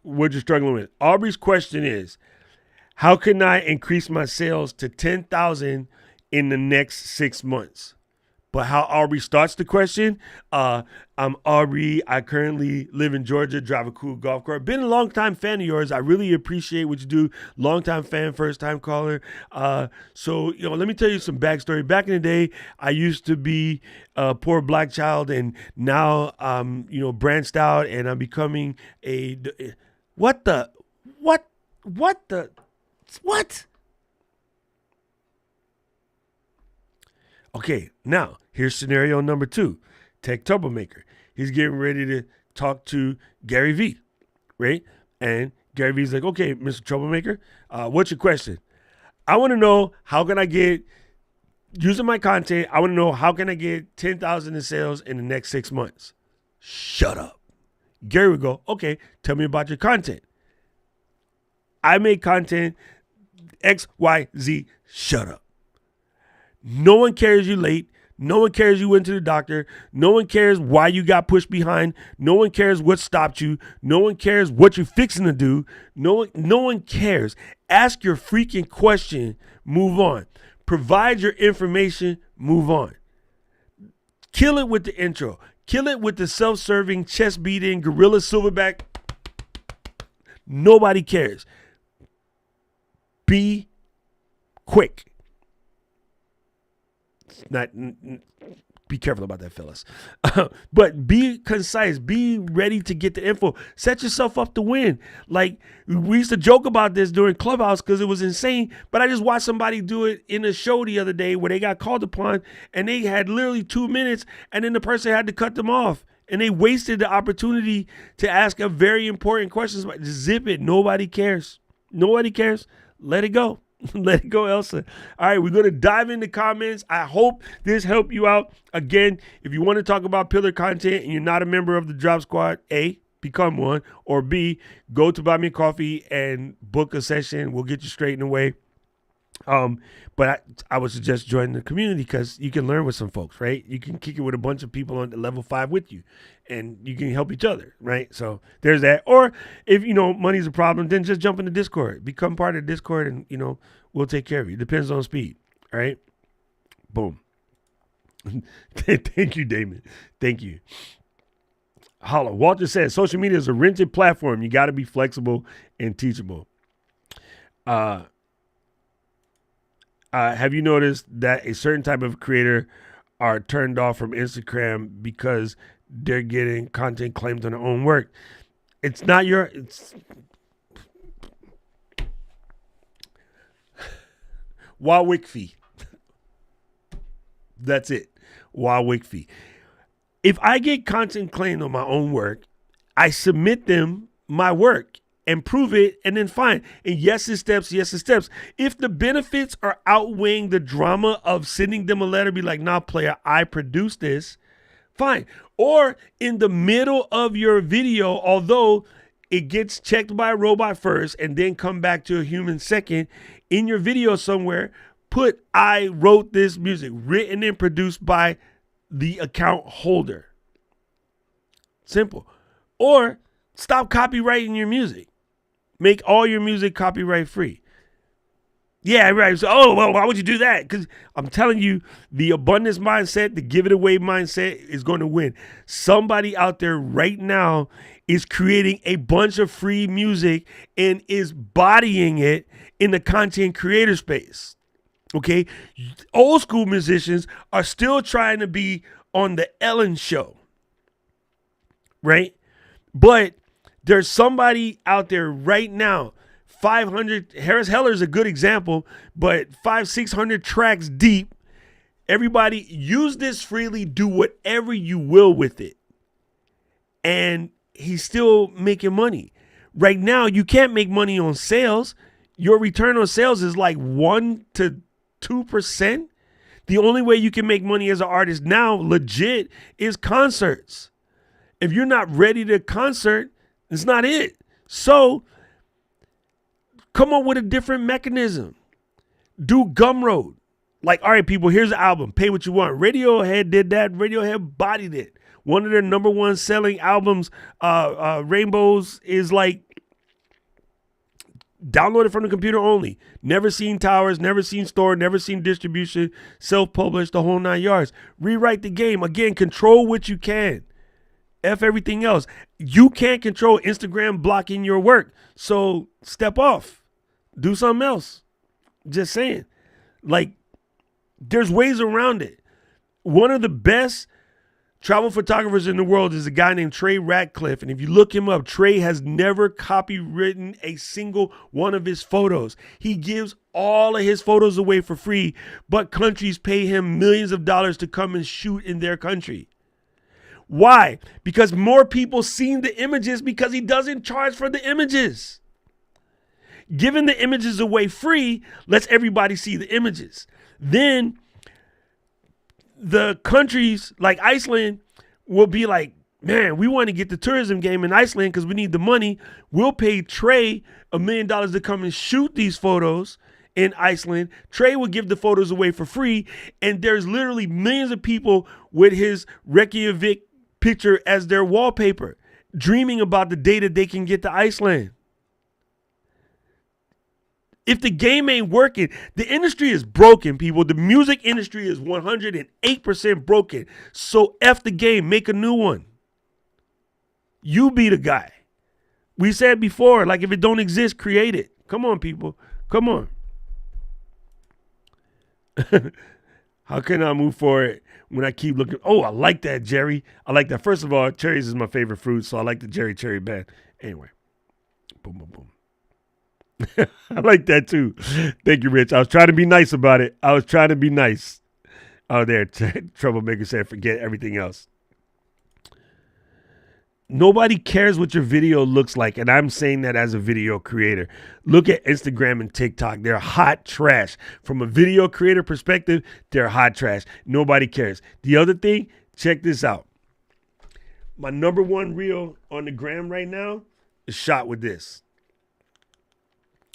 what you're struggling with. Aubrey's question is, how can I increase my sales to 10,000 in the next 6 months? But how Aubrey starts the question, I'm Aubrey. I currently live in Georgia, drive a cool golf cart. Been a long-time fan of yours. I really appreciate what you do. Long-time fan, first-time caller. So, let me tell you some backstory. Back in the day, I used to be a poor black child, and now I'm, branched out, and I'm becoming a... What? Okay, now here's scenario number 2. Tech Troublemaker. He's getting ready to talk to Gary Vee, right? And Gary Vee's like, okay, Mr. Troublemaker, what's your question? I want to know how can I get, using my content, I want to know how can I get 10,000 in sales in the next 6 months? Shut up. Gary would go, okay, tell me about your content. I make content X, Y, Z, shut up. No one cares you're late. No one cares you went to the doctor. No one cares why you got pushed behind. No one cares what stopped you. No one cares what you're fixing to do. No one cares. Ask your freaking question. Move on. Provide your information. Move on. Kill it with the intro. Kill it with the self-serving, chest-beating, gorilla silverback. Nobody cares. Be quick. Be careful about that, fellas. But be concise. Be ready to get the info. Set yourself up to win. Like, we used to joke about this during Clubhouse because it was insane. But I just watched somebody do it in a show the other day where they got called upon and they had literally 2 minutes and then the person had to cut them off. And they wasted the opportunity to ask a very important question. Zip it. Nobody cares. Nobody cares. Let it go. Let it go, Elsa. All right, we're going to dive into comments. I hope this helped you out. Again, if you want to talk about pillar content and you're not a member of the Drop Squad, A, become one, or B, go to Buy Me a Coffee and book a session. We'll get you straightened away. But I would suggest joining the community because you can learn with some folks, right? You can kick it with a bunch of people on level 5 with you and you can help each other, right? So there's that. Or if, money's a problem, then just jump into Discord, become part of Discord and, we'll take care of you. Depends on speed. All right. Boom. Thank you, Damon. Thank you. Holla. Walter says social media is a rented platform. You got to be flexible and teachable. Have you noticed that a certain type of creator are turned off from Instagram because they're getting content claimed on their own work? It's not it's Wawicfee. That's it. Wawicfee. If I get content claimed on my own work, I submit them my work and prove it, and then fine. And yes, it's steps. Yes, it's steps. If the benefits are outweighing the drama of sending them a letter, be like, nah, player, I produced this, fine. Or in the middle of your video, although it gets checked by a robot first and then come back to a human second, in your video somewhere, put, I wrote this music, written and produced by the account holder. Simple. Or stop copywriting your music. Make all your music copyright free. Yeah, right. So, oh, well, why would you do that? Because I'm telling you, the abundance mindset, the give it away mindset is going to win. Somebody out there right now is creating a bunch of free music and is bodying it in the content creator space. Okay? Old school musicians are still trying to be on the Ellen show. Right? But there's somebody out there right now, 500, Harris Heller is a good example, but 500-600 tracks deep. Everybody use this freely, do whatever you will with it. And he's still making money. Right now, you can't make money on sales. Your return on sales is like 1 to 2%. The only way you can make money as an artist now, legit, is concerts. If you're not ready to concert, it's not it. So come up with a different mechanism. Do Gumroad. Like, all right, people, here's the album. Pay what you want. Radiohead did that. Radiohead bodied it. One of their number one selling albums, Rainbows, is like download it from the computer only. Never seen towers, never seen store, never seen distribution, self-published, the whole 9 yards. Rewrite the game. Again, control what you can. F everything else. You can't control Instagram blocking your work. So step off. Do something else. Just saying. Like, there's ways around it. One of the best travel photographers in the world is a guy named Trey Ratcliffe. And if you look him up, Trey has never copywritten a single one of his photos. He gives all of his photos away for free, but countries pay him millions of dollars to come and shoot in their country. Why? Because more people seen the images because he doesn't charge for the images. Giving the images away free lets everybody see the images. Then the countries like Iceland will be like, man, we want to get the tourism game in Iceland because we need the money. We'll pay Trey $1 million to come and shoot these photos in Iceland. Trey will give the photos away for free. And there's literally millions of people with his Reykjavik picture as their wallpaper, dreaming about the day that they can get to Iceland. If the game ain't working, the industry is broken, people. The music industry is 108% broken. So F the game, make a new one. You be the guy. We said before, like if it don't exist, create it. Come on, people. Come on. How can I move forward when I keep looking? Oh, I like that, Jerry. I like that. First of all, cherries is my favorite fruit, so I like the Cherry band. Anyway, boom, boom, boom. I like that too. Thank you, Rich. I was trying to be nice about it. I was trying to be nice. Oh, there. Troublemaker said, forget everything else. Nobody cares what your video looks like, and I'm saying that as a video creator. Look at Instagram and TikTok. They're hot trash. From a video creator perspective, they're hot trash. Nobody cares. The other thing, check this out. My number one reel on the gram right now is shot with this.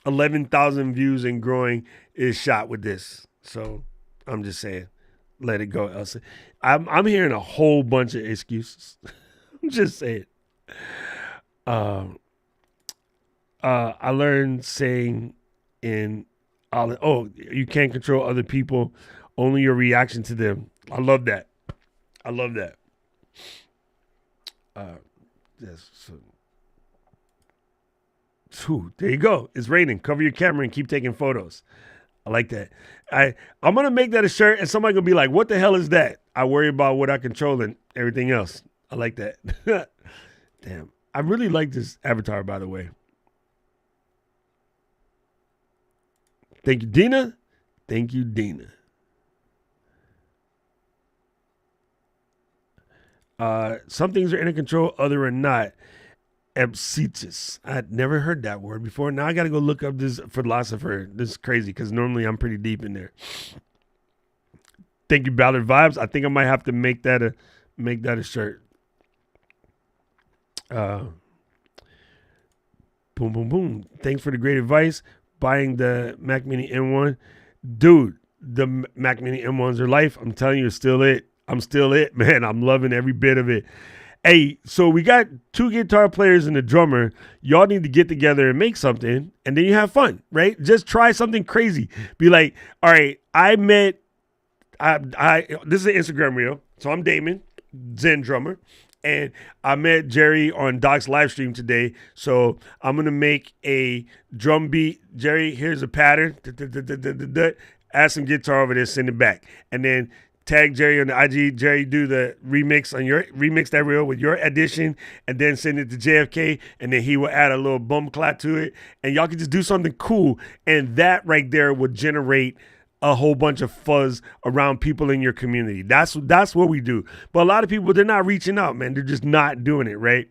11,000 views and growing is shot with this. So I'm just saying, let it go, Elsa. I'm hearing a whole bunch of excuses. I'm just saying. I learned saying you can't control other people, only your reaction to them. I love that. There you go. It's raining. Cover your camera and keep taking photos. I like that. I'm going to make that a shirt and somebody going to be like, what the hell is that? I worry about what I control and everything else. I like that. Damn. I really like this avatar, by the way. Thank you, Dina. Thank you, Dina. Some things are in control, other are not. Epsitis. I'd never heard that word before. Now I got to go look up this philosopher. This is crazy because normally I'm pretty deep in there. Thank you, Ballard Vibes. I think I might have to make that a shirt. Boom, boom, boom. Thanks for the great advice. Buying the Mac Mini M1. Dude, the Mac Mini M1s are life. I'm telling you, it's still it. I'm still it, man. I'm loving every bit of it. Hey, so we got 2 guitar players and a drummer. Y'all need to get together and make something, and then you have fun, right? Just try something crazy. Be like, all right, this is an Instagram reel. So I'm Damon, Zen drummer, and I met Jerry on Doc's live stream today. So I'm going to make a drum beat. Jerry, here's a pattern. Add some guitar over there, send it back. And then tag Jerry on the IG. Jerry, do the remix that reel with your addition, and then send it to JFK, and then he will add a little bum clap to it, and y'all can just do something cool, and that right there will generate a whole bunch of fuzz around people in your community. That's what we do. But a lot of people, they're not reaching out, man. They're just not doing it, right?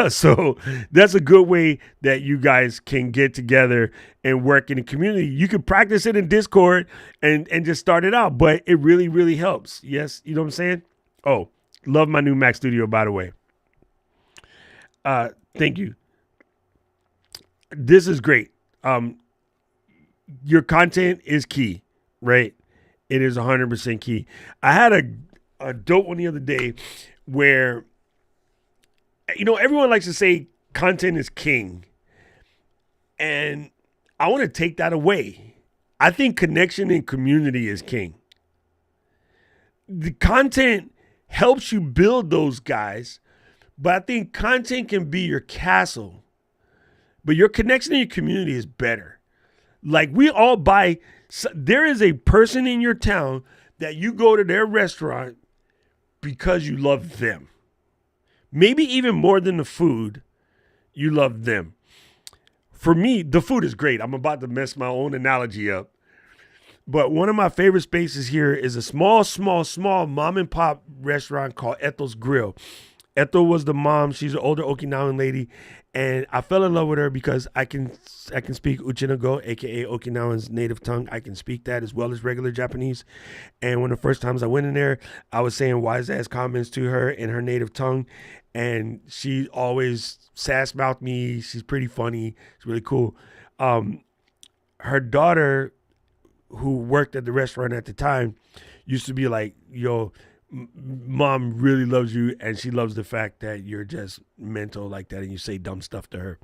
So that's a good way that you guys can get together and work in the community. You can practice it in Discord and just start it out, but it really, really helps. Yes, you know what I'm saying? Oh, love my new Mac Studio, by the way. Thank you. This is great. Your content is key, right? It is 100% key. I had a dope one the other day where, everyone likes to say content is king. And I want to take that away. I think connection and community is king. The content helps you build those guys, but I think content can be your castle. But your connection in your community is better. Like there is a person in your town that you go to their restaurant because you love them. Maybe even more than the food, you love them. For me, the food is great. I'm about to mess my own analogy up. But one of my favorite spaces here is a small mom and pop restaurant called Ethel's Grill. Ethel was the mom. She's an older Okinawan lady. And I fell in love with her because I can speak Uchinago, a.k.a. Okinawan's native tongue. I can speak that as well as regular Japanese. And one of the first times I went in there, I was saying wise-ass comments to her in her native tongue. And she always sass-mouthed me. She's pretty funny. It's really cool. Her daughter, who worked at the restaurant at the time, used to be like, yo, Mom really loves you, and she loves the fact that you're just mental like that and you say dumb stuff to her.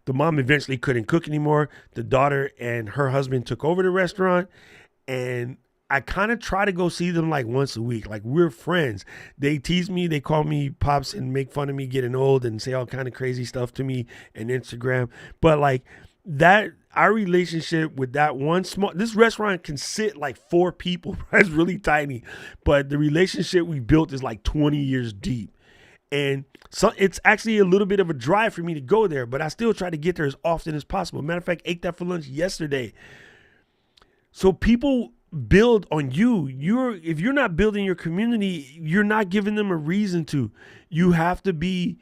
The mom eventually couldn't cook anymore. The daughter and her husband took over the restaurant, and I kind of try to go see them like once a week. Like, we're friends. They tease me. They call me Pops and make fun of me getting old and say all kind of crazy stuff to me on Instagram. But like that, our relationship with that this restaurant can sit like 4 people. It's really tiny, but the relationship we built is like 20 years deep. And so it's actually a little bit of a drive for me to go there, but I still try to get there as often as possible. Matter of fact, ate that for lunch yesterday. So people build on you. If you're not building your community, you're not giving them a reason to. You have to be,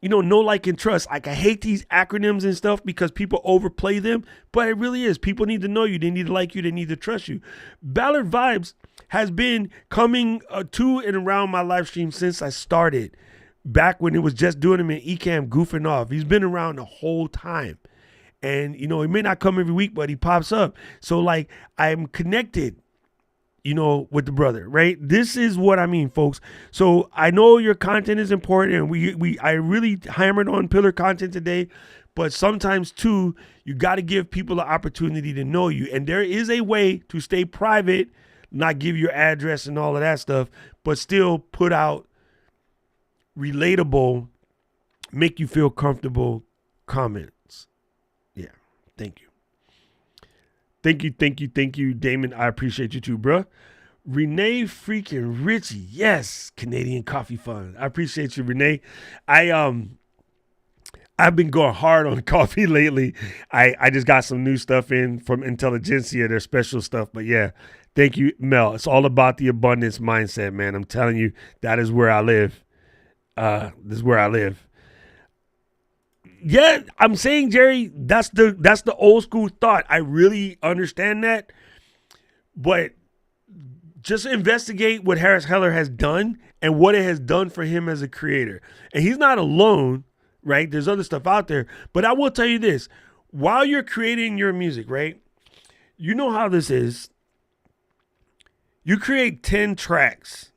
know, like, and trust. Like, I hate these acronyms and stuff because people overplay them, but it really is. People need to know you. They need to like you. They need to trust you. Ballard Vibes has been coming to and around my live stream since I started, back when it was just doing them in Ecamm goofing off. He's been around the whole time. And, he may not come every week, but he pops up. So, like, I'm connected, with the brother, right? This is what I mean, folks. So I know your content is important, and I really hammered on pillar content today, but sometimes too, you got to give people the opportunity to know you. And there is a way to stay private, not give your address and all of that stuff, but still put out relatable, make you feel comfortable comments. Yeah. Thank you. Thank you, Damon. I appreciate you too, bro. Renee freaking Richie. Yes, Canadian Coffee Fund. I appreciate you, Renee. I've been going hard on coffee lately. I just got some new stuff in from Intelligentsia, their special stuff. But yeah, thank you, Mel. It's all about the abundance mindset, man. I'm telling you, that is where I live. This is where I live. Yeah, I'm saying, Jerry, that's the old school thought. I really understand that. But just investigate what Harris Heller has done and what it has done for him as a creator. And he's not alone, right? There's other stuff out there. But I will tell you this. While you're creating your music, right? You know how this is. You create 10 tracks.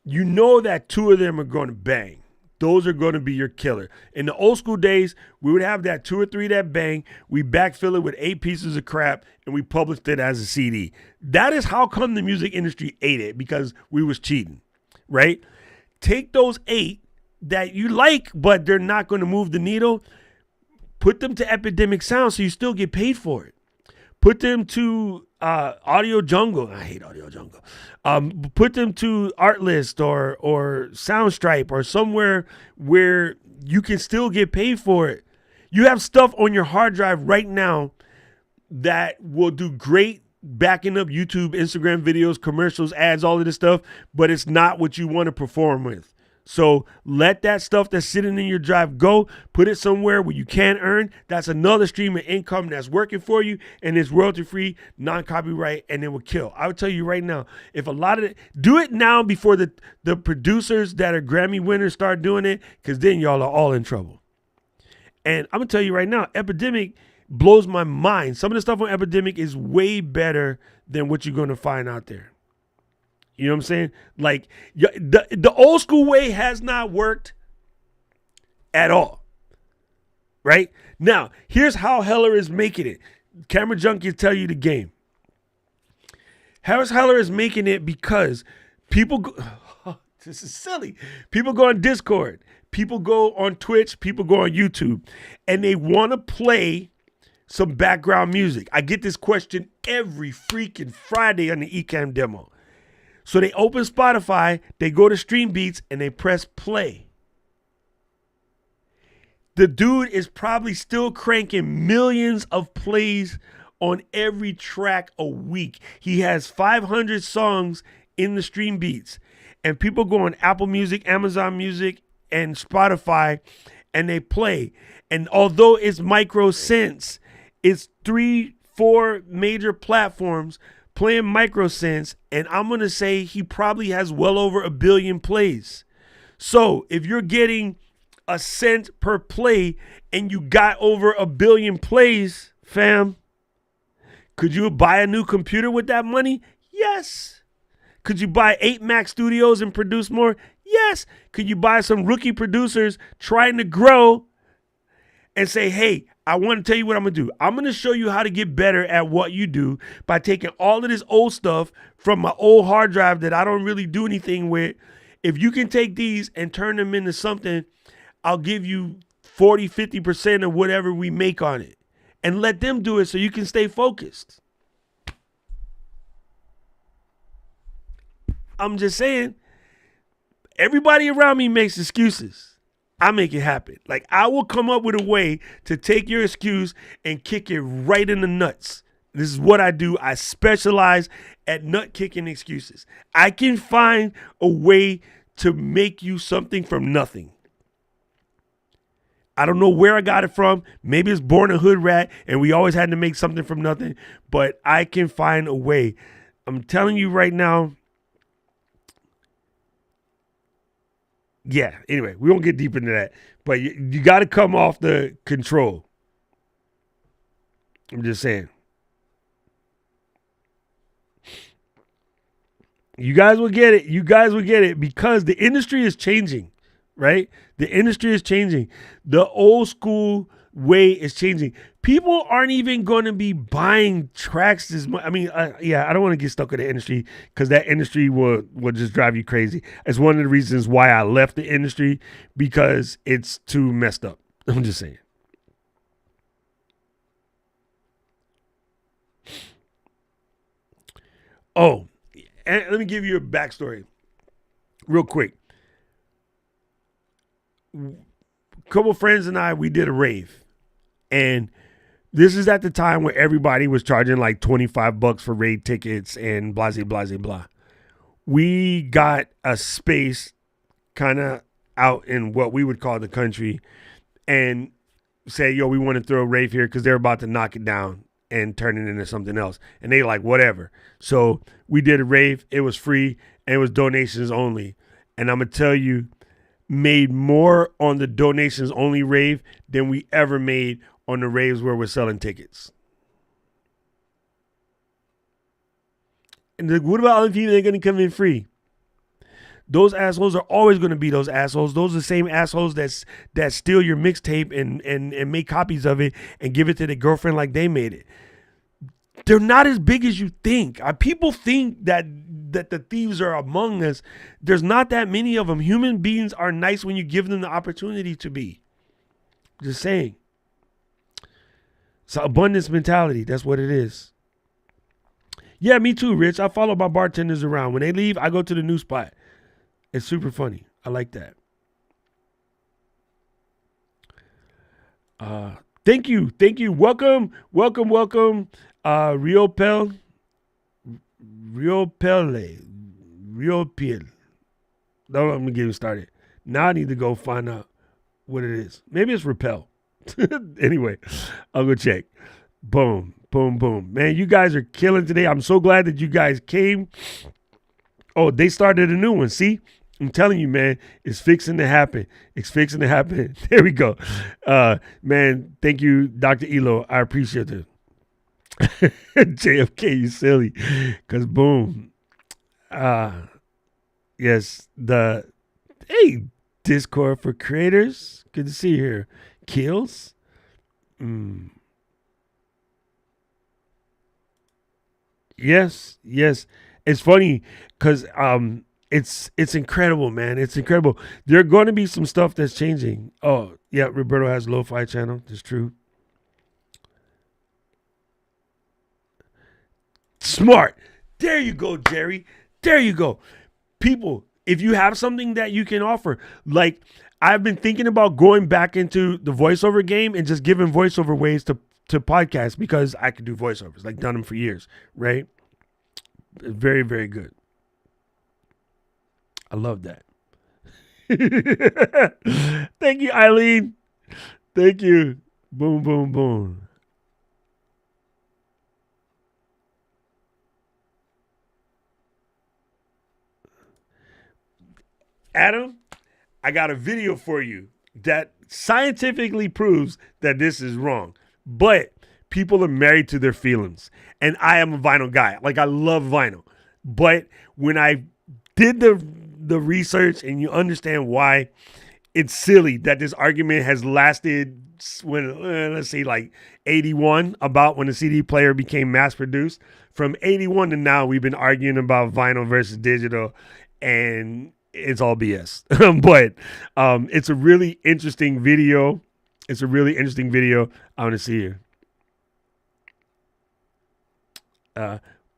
You know that 2 of them are going to bang. Those are going to be your killer. In the old school days, we would have that 2 or 3 that bang. We backfill it with 8 pieces of crap, and we published it as a CD. That is how come the music industry ate it, because we was cheating, right? Take those 8 that you like, but they're not going to move the needle. Put them to Epidemic Sound so you still get paid for it. Put them to Audio Jungle. I hate Audio Jungle. Put them to Artlist or Soundstripe or somewhere where you can still get paid for it. You have stuff on your hard drive right now that will do great backing up YouTube, Instagram videos, commercials, ads, all of this stuff, but it's not what you want to perform with. So let that stuff that's sitting in your drive go. Put it somewhere where you can earn. That's another stream of income that's working for you, and it's royalty-free, non-copyright, and it will kill. I would tell you right now, if a lot of it, do it now before the producers that are Grammy winners start doing it, because then y'all are all in trouble. And I'm going to tell you right now, Epidemic blows my mind. Some of the stuff on Epidemic is way better than what you're going to find out there. You know what I'm saying? Like, the old school way has not worked at all. Right? Now, here's how Heller is making it. Camera Junkies tell you the game. Harris Heller is making it because people go, this is silly. People go on Discord. People go on Twitch. People go on YouTube. And they want to play some background music. I get this question every freaking Friday on the Ecamm demo. So they open Spotify, they go to Stream Beats, and they press play. The dude is probably still cranking millions of plays on every track a week. He has 500 songs in the Stream Beats. And people go on Apple Music, Amazon Music, and Spotify, and they play. And although it's micro cents, it's 3-4 major platforms playing microsense, and I'm going to say he probably has well over 1 billion plays. So if you're getting a cent per play and you got over 1 billion plays, fam, could you buy a new computer with that money? Yes. Could you buy 8 Mac Studios and produce more? Yes. Could you buy some rookie producers trying to grow and say, hey, I want to tell you what I'm going to do. I'm going to show you how to get better at what you do by taking all of this old stuff from my old hard drive that I don't really do anything with. If you can take these and turn them into something, I'll give you 40, 50% of whatever we make on it. And let them do it so you can stay focused. I'm just saying, everybody around me makes excuses. I make it happen. Like, I will come up with a way to take your excuse and kick it right in the nuts. This is what I do. I specialize at nut kicking excuses. I can find a way to make you something from nothing. I don't know where I got it from. Maybe it's born a hood rat and we always had to make something from nothing, but I can find a way. I'm telling you right now. Yeah, anyway, we won't get deep into that. But you got to come off the control. I'm just saying. You guys will get it. You guys will get it because the industry is changing, right? The industry is changing. The old school way is changing. People aren't even going to be buying tracks as much. I mean, I don't want to get stuck with the industry because that industry will just drive you crazy. It's one of the reasons why I left the industry, because it's too messed up. I'm just saying. Oh, and let me give you a backstory real quick. A couple friends and I, we did a rave. And this is at the time where everybody was charging like $25 for raid tickets and blah, blah, blah, blah. We got a space kind of out in what we would call the country. and say, yo, we want to throw a rave here because they're about to knock it down and turn it into something else. And they like, whatever. So we did a rave. It was free and it was donations only. And I'm going to tell you, made more on the donations only rave than we ever made on the raves where we're selling tickets. And what about other people that are going to come in free? Those assholes are always going to be those assholes. Those are the same assholes that steal your mixtape and make copies of it and give it to their girlfriend like they made it. They're not as big as you think. People think that the thieves are among us. There's not that many of them. Human beings are nice when you give them the opportunity to be. Just saying. It's an abundance mentality. That's what it is. Yeah, me too, Rich. I follow my bartenders around. When they leave, I go to the new spot. It's super funny. I like that. Thank you. Thank you. Welcome. Welcome. Welcome. Rio Pele. No, let me get you started. Now I need to go find out what it is. Maybe it's Repel. Anyway, I'll go check. Boom, boom, boom. Man, you guys are killing today. I'm so glad that you guys came. Oh, they started a new one. See? I'm telling you, man, it's fixing to happen. It's fixing to happen. There we go. Man, thank you, Dr. Elo. I appreciate it. JFK, you silly. Because boom. Yes, hey, Discord for creators. Good to see you here. Kills. Yes. It's funny because it's incredible, man. It's incredible. There are going to be some stuff that's changing. Oh, yeah, Roberto has a lo-fi channel. That's true. Smart. There you go, Jerry. There you go. People, if you have something that you can offer, like I've been thinking about going back into the voiceover game and just giving voiceover ways to podcasts because I could do voiceovers, like done them for years, right? Very, very good. I love that. Thank you, Eileen. Thank you. Boom, boom, boom. Adam, I got a video for you that scientifically proves that this is wrong. But people are married to their feelings. And I am a vinyl guy. Like, I love vinyl. But when I did the research and you understand why, it's silly that this argument has lasted when, let's say, like 81, about when the CD player became mass produced. From 81 to now, we've been arguing about vinyl versus digital, and it's all BS. But it's a really interesting video. It's a really interesting video. I want to see you.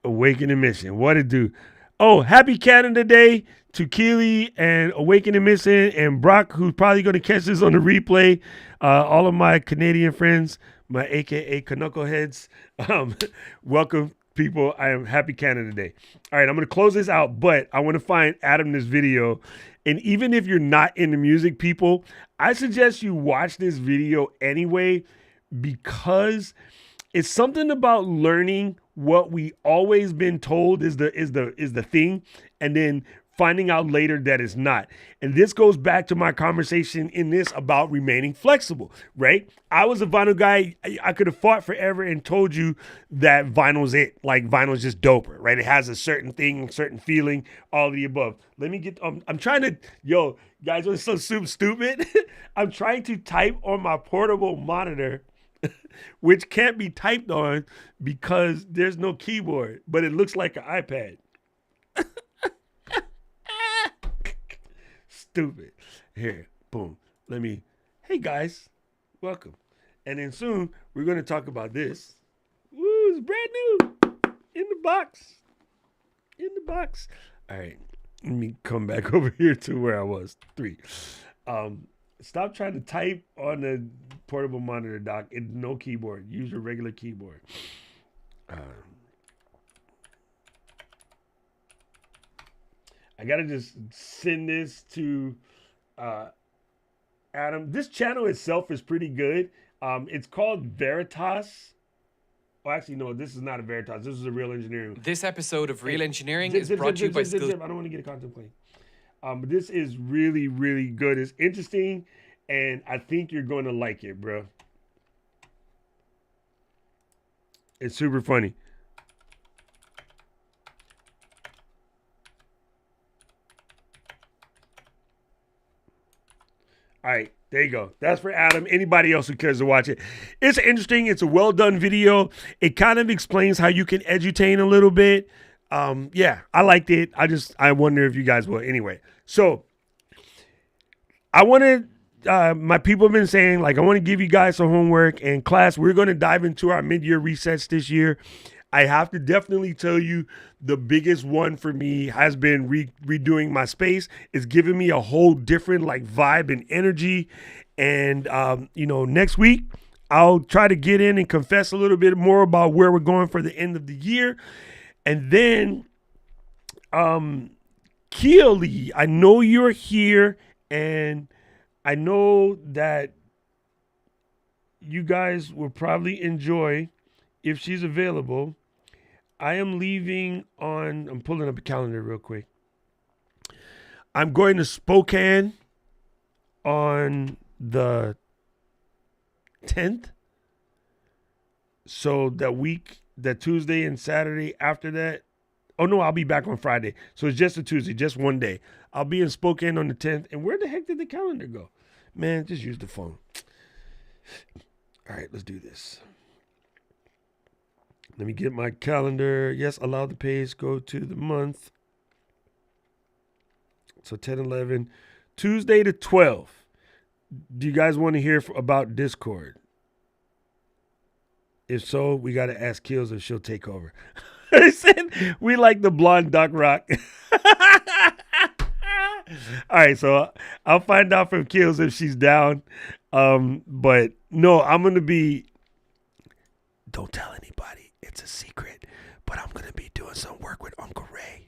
Awakening Mission. What it do? Oh, happy Canada Day to Keely and Awakening Mission and Brock, who's probably going to catch this on the replay. All of my Canadian friends, my AKA Canuckle heads. Welcome, people. I am happy Canada Day. All right, I'm going to close this out, but I want to find Adam this video. And even if you're not into music, people, I suggest you watch this video anyway, because it's something about learning what we always been told is the thing, and then finding out later that it's not. And this goes back to my conversation in this about remaining flexible, right? I was a vinyl guy. I could have fought forever and told you that vinyl's it. Like, vinyl's just doper, right? It has a certain thing, certain feeling, all of the above. Let me get, I'm trying to, yo, guys, it's so stupid. I'm trying to type on my portable monitor, which can't be typed on because there's no keyboard, but it looks like an iPad. Stupid. Here, boom. Hey guys, welcome. And then soon we're going to talk about this. Woo, it's brand new. In the box. All right, let me come back over here to where I was. 3. Stop trying to type on the portable monitor, Doc. No keyboard. Use your regular keyboard. I gotta just send this to Adam. This channel itself is pretty good. It's called Veritas. Oh, actually, no, this is not a Veritas. This is a Real Engineering. This episode of Real Engineering is brought to you by Skills. I don't want to get a content plane. But this is really, really good. It's interesting, and I think you're going to like it, bro. It's super funny. All right, there you go. That's for Adam. Anybody else who cares to watch it. It's interesting. It's a well-done video. It kind of explains how you can edutain a little bit. Yeah, I liked it. I wonder if you guys will. Anyway, so I wanted, my people have been saying, like, I want to give you guys some homework. And class, we're going to dive into our mid-year resets this year. I have to definitely tell you, the biggest one for me has been redoing my space. It's giving me a whole different like vibe and energy. And, next week, I'll try to get in and confess a little bit more about where we're going for the end of the year. And then, Keely, I know you're here, and I know that you guys will probably enjoy, if she's available. I am leaving on, I'm pulling up a calendar real quick. I'm going to Spokane on the 10th. So that Tuesday and Saturday after that. Oh no, I'll be back on Friday. So it's just a Tuesday, just one day. I'll be in Spokane on the 10th. And where the heck did the calendar go? Man, just use the phone. All right, let's do this. Let me get my calendar. Yes, allow the page, go to the month. So 10, 11, Tuesday to 12. Do you guys want to hear about Discord? If so, we got to ask Kills if she'll take over. I said we like the blonde Doc Rock. All right, so I'll find out from Kills if she's down. But no, I'm going to be, don't tell anybody. It's a secret, but I'm going to be doing some work with Uncle Ray.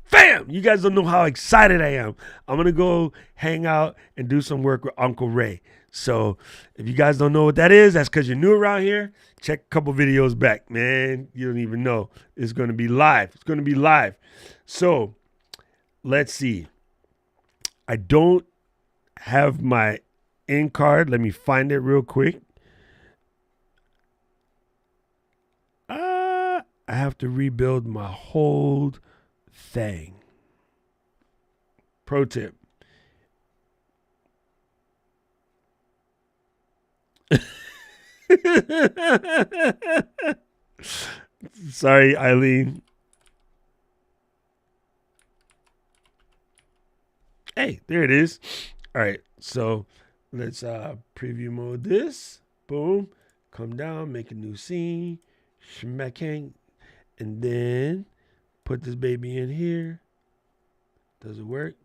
Bam! You guys don't know how excited I am. I'm going to go hang out and do some work with Uncle Ray. So if you guys don't know what that is, that's because you're new around here. Check a couple videos back, man. You don't even know. It's going to be live. It's going to be live. So let's see. I don't have my in card. Let me find it real quick. I have to rebuild my whole thing. Pro tip. Sorry, Eileen. Hey, there it is. All right, so let's preview mode this. Boom. Come down, make a new scene. Schmacking. And then put this baby in here. Does it work?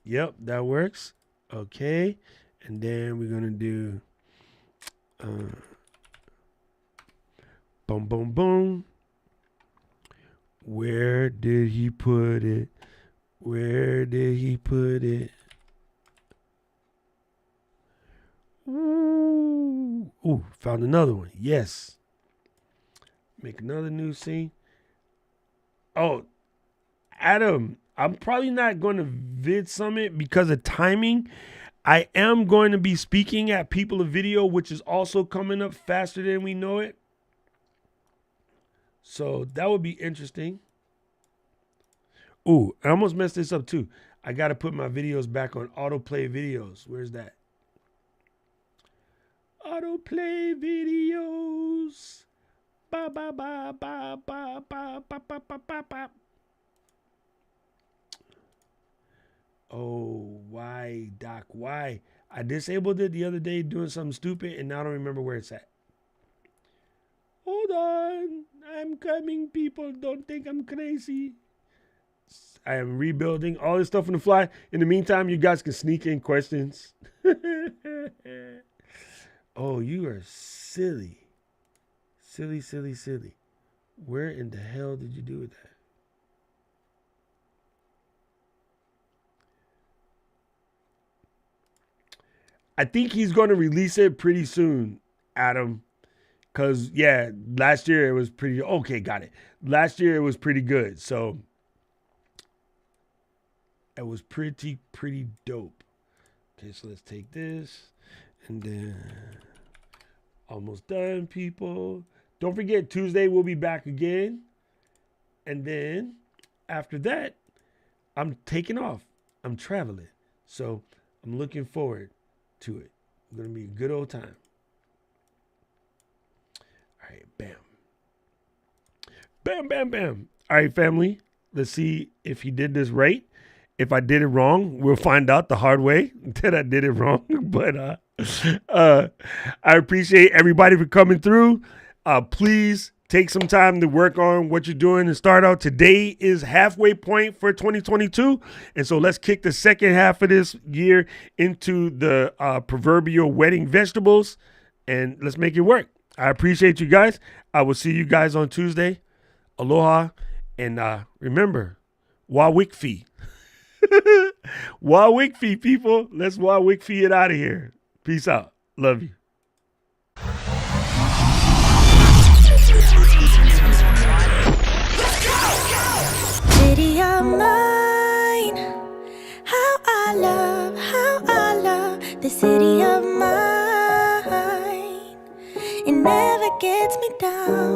Yep, that works. Okay. And then we're going to do boom, boom, boom. Where did he put it? Where did he put it? Ooh, found another one. Yes. Make another new scene. Oh, Adam, I'm probably not going to vid summit because of timing. I am going to be speaking at People of Video, which is also coming up faster than we know it. So that would be interesting. Ooh, I almost messed this up too. I got to put my videos back on autoplay videos. Where's that? Autoplay videos. Ba ba ba ba ba ba ba ba ba ba ba. Oh, why, Doc? Why? I disabled it the other day doing something stupid, and now I don't remember where it's at. Hold on. I'm coming, people. Don't think I'm crazy. I am rebuilding all this stuff on the fly. In the meantime, you guys can sneak in questions. Oh, you are silly. Silly, silly, silly. Where in the hell did you do with that? I think he's going to release it pretty soon, Adam. Because, yeah, last year it was pretty... Okay, got it. Last year it was pretty good. So, it was pretty dope. Okay, so let's take this. And then... Almost done, people. Don't forget, Tuesday we'll be back again. And then, after that, I'm taking off. I'm traveling. So, I'm looking forward to it. It's going to be a good old time. All right, bam. Bam, bam, bam. All right, family. Let's see if he did this right. If I did it wrong, we'll find out the hard way that I did it wrong. But I appreciate everybody for coming through. Please take some time to work on what you're doing and start out. Today is halfway point for 2022. And so let's kick the second half of this year into the proverbial wedding vegetables and let's make it work. I appreciate you guys. I will see you guys on Tuesday. Aloha. And remember, Wawicfee. Wawicfee, people. Let's Wawicfee it out of here. Peace out. Love you. City of mine, how I love the city of mine. It never gets me down.